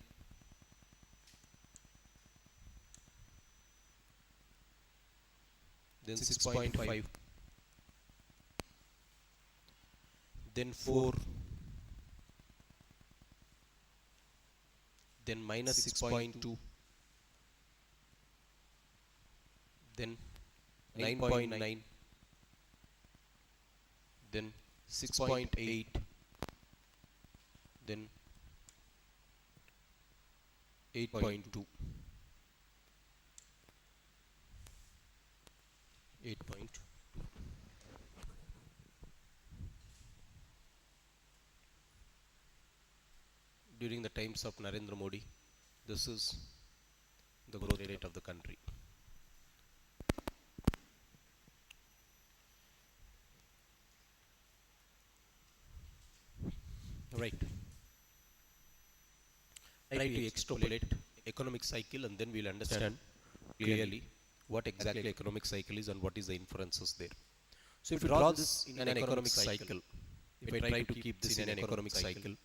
A: then 6.5, then 4, then minus 6.2, then 9.9, then 6.8, then 8.2, 8.2. During the times of Narendra Modi, this is the growth rate of the country. Right. Try to extrapolate economic cycle and then we'll understand clearly what exactly economic cycle is and what is the inferences there. So if you draw this in an economic cycle, if I try to keep this in an economic cycle,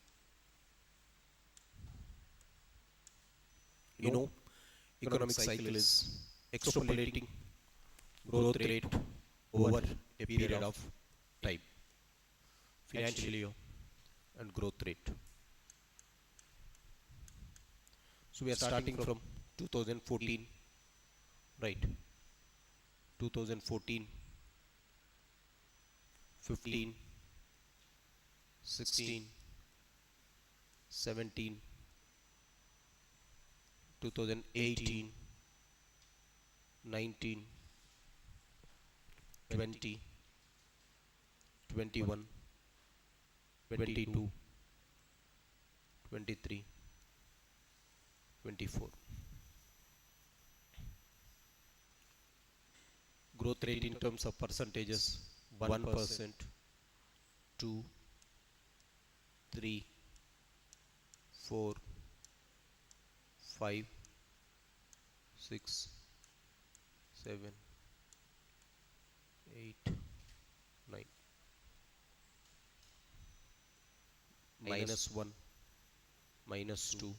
A: you know, economic cycle is extrapolating growth rate over a period of time, financial year and growth rate. So we are starting from 2014, right? 2014, 15, 16, 17, 2018, 19, 20, 21, 22, 23, 24. Growth rate in terms of percentages: 1%, 2, 3, 4, 5, 6, 7, 8, 9. -1, -2,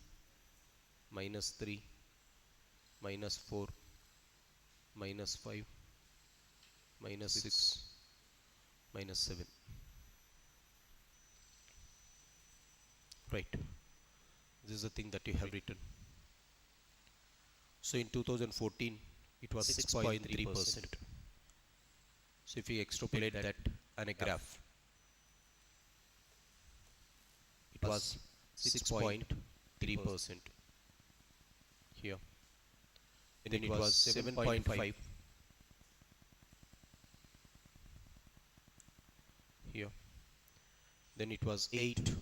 A: -3, -4, -5, -6, -7. Right. This is the thing that you have written. So in 2014, it was 6.3%. So if you extrapolate that on a graph, it was 6.3% here. And then it was 7.5 here. Then it was 8.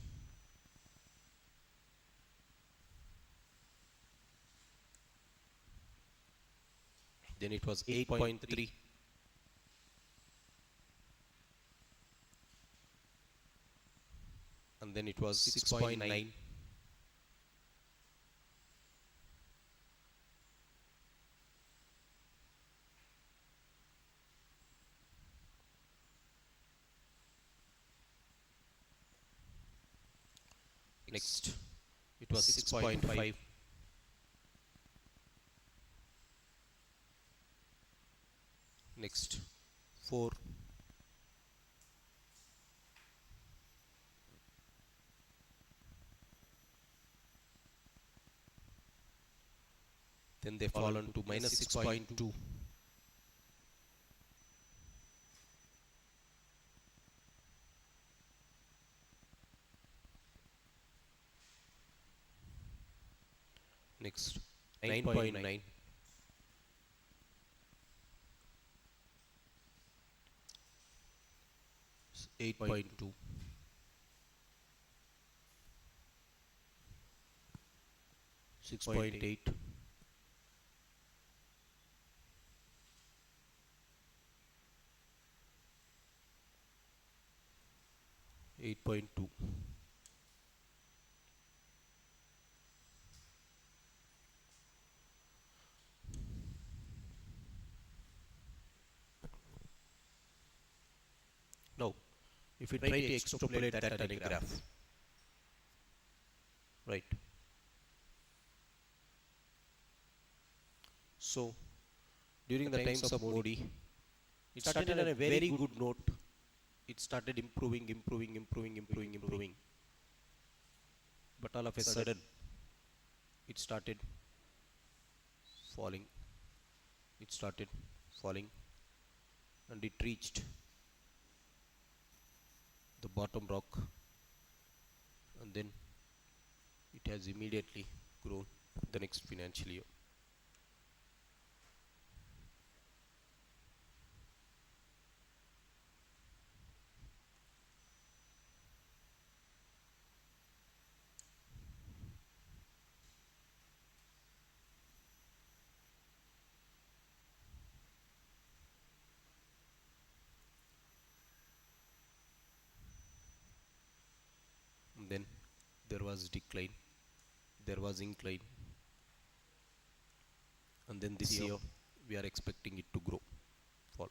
A: Then it was 8.3. And then it was 6.9. Next, it was 6.5. Next, 4. Then they fall on to minus 6.2. Next, 9.9. So 8.2. 6.8. 7. 8.2. Now, if we try to extrapolate that on a graph, right? So, during the times of Modi, it started on a very good note. It started improving. But all of a sudden, it started falling. It started falling, and it reached the bottom rock, and then it has immediately grown the next financial year. And then there was decline, there was incline, and then this year we are expecting it to grow, fall.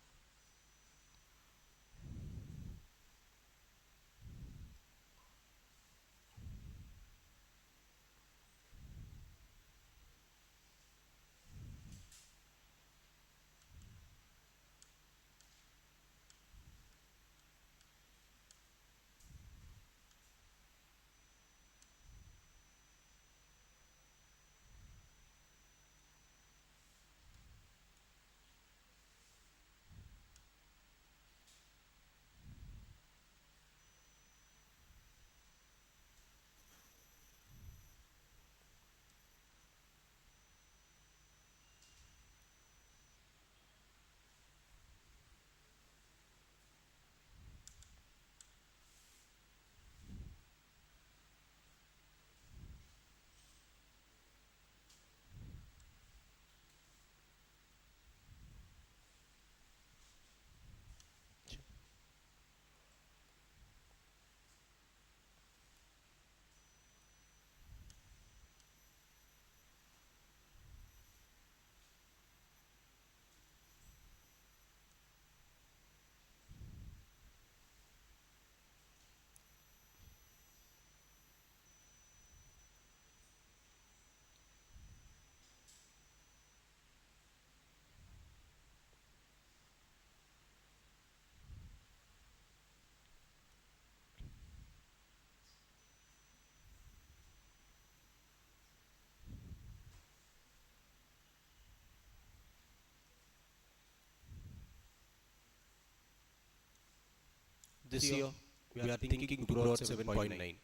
A: This year we are thinking to grow at 7.9.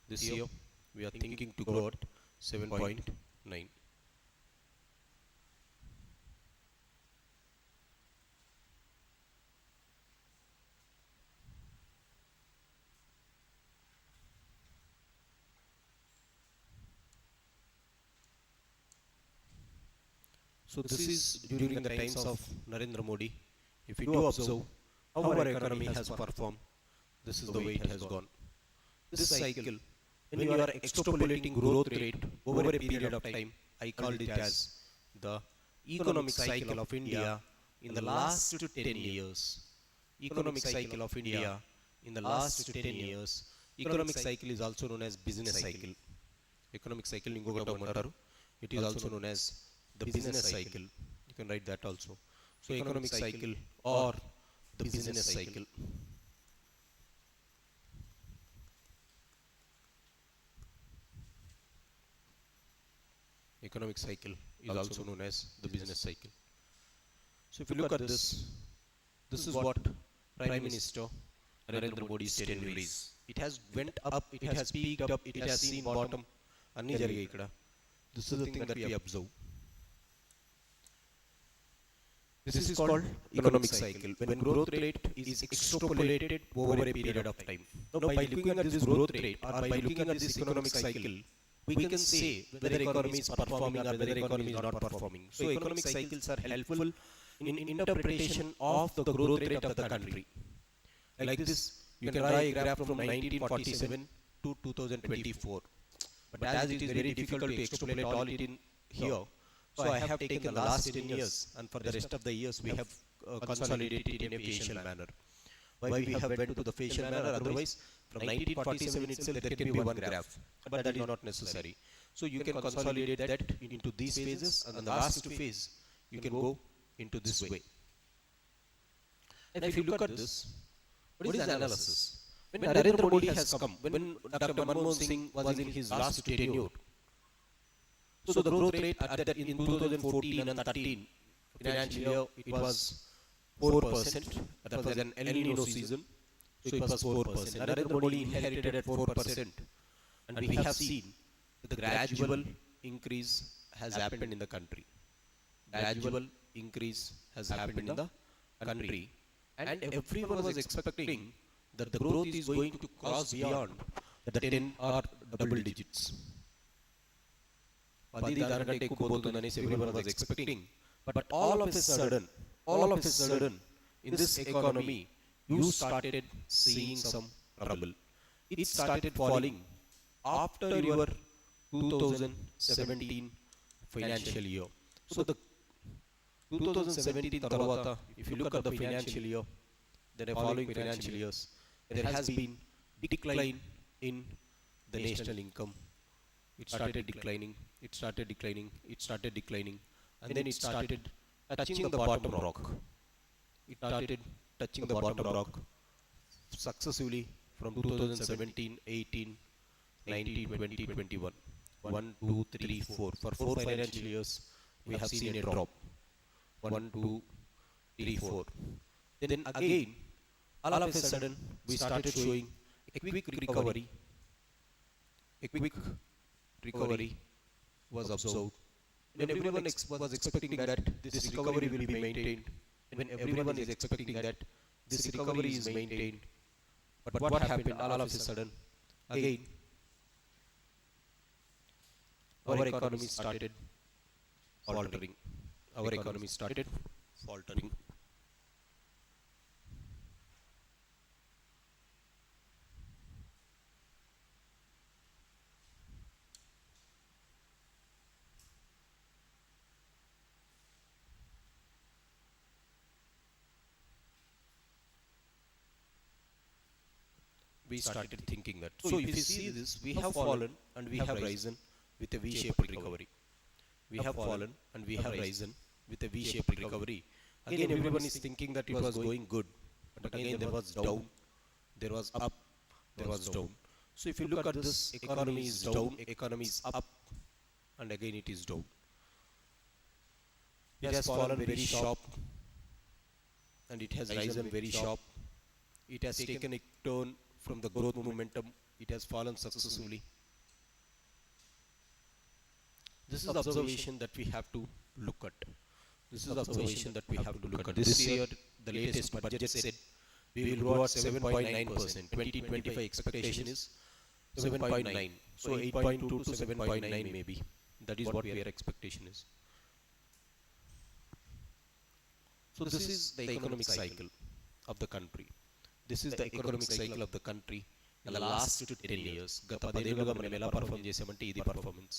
A: This year we are thinking to grow at 7.9. So this is during the times of Narendra Modi. If you do observe how our economy has performed, this is the way it has gone. This cycle, when you are extrapolating growth rate over a period of time, I called it as the economic cycle of India in the last 10 years. Economic cycle of India in the last 10 years. Economic cycle is also known as business cycle. Economic cycle, it is also known as the business cycle. You can write that also. So economic cycle or the business cycle. Economic cycle is also known as the business cycle. So if you look at this, this is what Prime Minister Narendra Modi's tenure is. It has went up, it has peaked up, it has seen bottom. This is the thing that we observe. This is called economic cycle, when growth rate is extrapolated over a period of time. Now, by looking at this growth rate or by looking at this economic cycle, we can say whether economy is performing or whether economy is not performing. So, economic cycles are helpful in interpretation of the growth rate of the country. Like this, You can draw a graph from 1947 to 2024. But as it is very difficult to extrapolate all it in here, so I have taken the last 10 years, and for the rest of the years we have consolidated in a facial manner. Why we have went to the facial manner? Otherwise, from 1947 itself there can be one graph, but that is not necessary. So you can consolidate that into these phases, and the last phase you can go into this way. And if you look at this, what is the analysis? When Narendra Modi has come, when Dr. Manmohan Singh was in his last tenure, so the growth rate at that in 2014 and 13 financial year, it was 4%. That was an El Nino season, so it was 4%. Narendra Modi inherited at 4%, and we have seen that the gradual increase has happened in the country. Gradual increase has happened in the country, and everyone was expecting that the growth is going to cross beyond the 10 or double digits. Everyone was expecting, but all of a sudden, in this economy, you started seeing some trouble. It started falling after your 2017 financial year. So the 2017 tarvata, if you look at the financial year, the following financial years, there has been decline in the national income. It started declining, and then it started touching the bottom rock. It started touching the bottom rock successively from 2017, 18, 19, 20, 21. 1, 2, 3, 4. For 4 financial years, we have seen a drop. 1, 2, 3, 4. Then again, all of a sudden, we started showing a quick recovery. A quick recovery was observed. When everyone was expecting that this recovery will be maintained, when everyone is expecting that this recovery is maintained, but what happened all of a sudden? Again, our economy started faltering. We started thinking that. So if you see this, we have fallen and we have risen with a V-shaped recovery. We have fallen and we have risen with a V-shaped recovery. Again, everyone is thinking that it was going good, but again there was down, there was up, there was down. So if you look at this, economy is down, economy is up, and again it is down. It has fallen very sharp, and it has risen very sharp. It has taken a turn from the growth momentum. It has fallen successively. This is the observation that we have to look at. This is the observation that we have to look at. This year, the latest budget said we will grow at 7.9%. 2025 expectation is 7.9. So 8.2 to 7.9 maybe. That is what your expectation is. So this is the economic cycle of the country. This is the economic cycle of the country in the last 10 years. గత 10 ఏళ్లుగా మనం ఎలా perform చేసామంటే ఇది performance.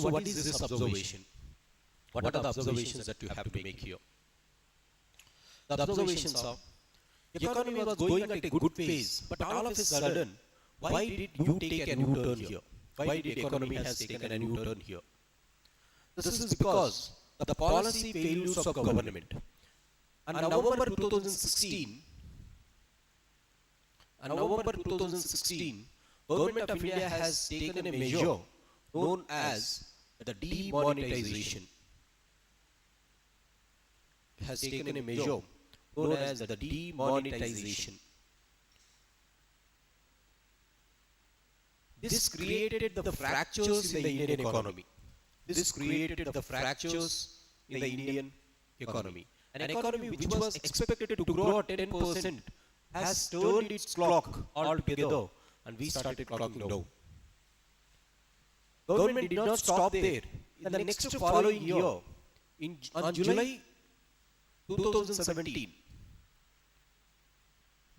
A: So what is this observation? What are the observations that you have to make here? The observations are, the economy was going at a good pace, but all of a sudden, why did you take a new turn here? Why did the economy has taken a new turn here? This is because of the policy failures of government. On November 2016, Government of India has taken a measure known as the demonetization. Has taken a measure known as the demonetization. This created the fractures in the Indian economy. This created the fractures in the Indian economy. An economy which was expected to grow at 10% has turned its clock altogether, and we started clocking down. Government did not stop there. In the next following year, on July 2017,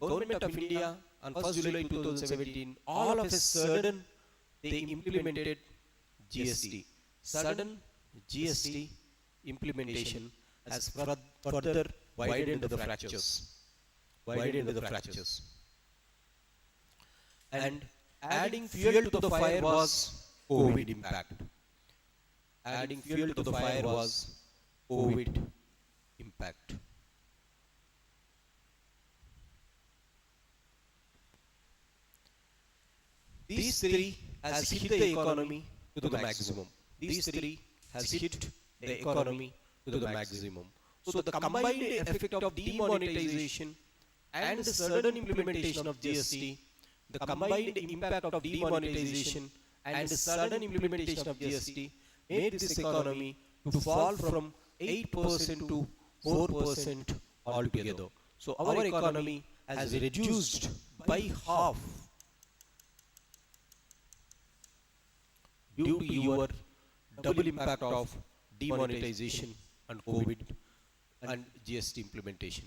A: Government of India on 1st July 2017, all of a sudden they implemented GST. Sudden GST implementation has further widened the fractures. And adding fuel to the fire was COVID impact. Adding fuel to the fire was COVID impact. These three has hit the economy to the maximum. These three has hit the economy to the maximum. So the combined effect of demonetization and the sudden implementation of GST, the combined impact of demonetization and the sudden implementation of GST made this economy to fall from 8% to 4% altogether. So our economy has reduced by half due to your double impact of demonetization and COVID and GST implementation.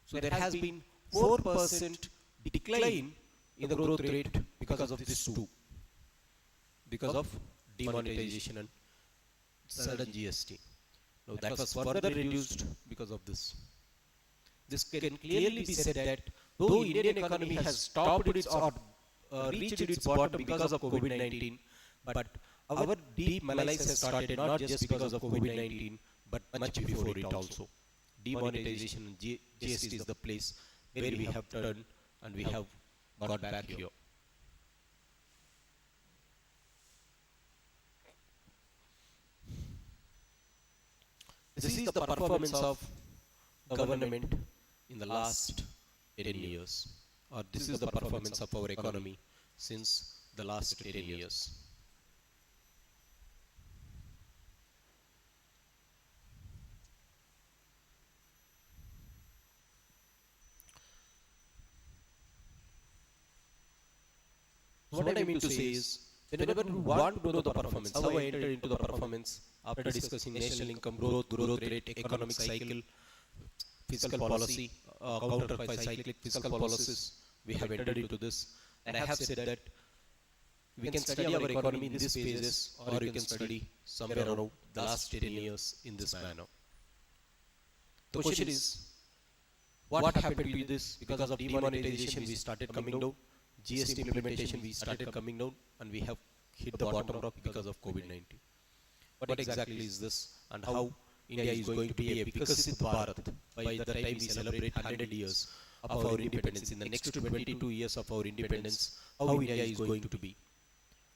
A: So there has been 4% decline in the growth rate because of this too, because of demonetization and sudden GST. Now that was further reduced because of this. This can clearly be said that though Indian economy has stopped its or reached its bottom because of COVID-19, but our deep malaise has started not just because of COVID-19, but much before it also. Demonetization and GST is the place where we have turned and we have got back here. This is the performance of government in the last 10 years, or this is the performance of our economy since the last 10 years. What I mean to say is, whenever you want to know the performance, how I entered into the performance after discussing national income growth rate, economic cycle, fiscal policy, counter cyclic fiscal policies, we have entered into this, and I have said that we can study our economy in these phases, or we can study somewhere around the last 10 years in this manner. The question is, what happened to this? Because of demonetization, we started coming down. GST implementation, we started coming down, and we have hit the bottom rock because of COVID-19. What exactly is this, and how India is going to be a Vikasit Bharat by the time we celebrate 100 years of our independence? In the next 22 years of our independence, how India is going to be?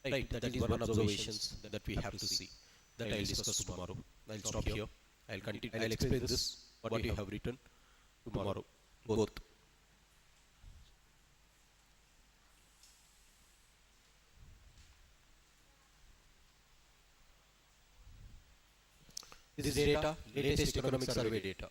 A: Right, that is one observation that we have to see, that I will discuss tomorrow. I will stop here. I will continue. I will explain this, what you have written, tomorrow, both. This data, latest economic survey data.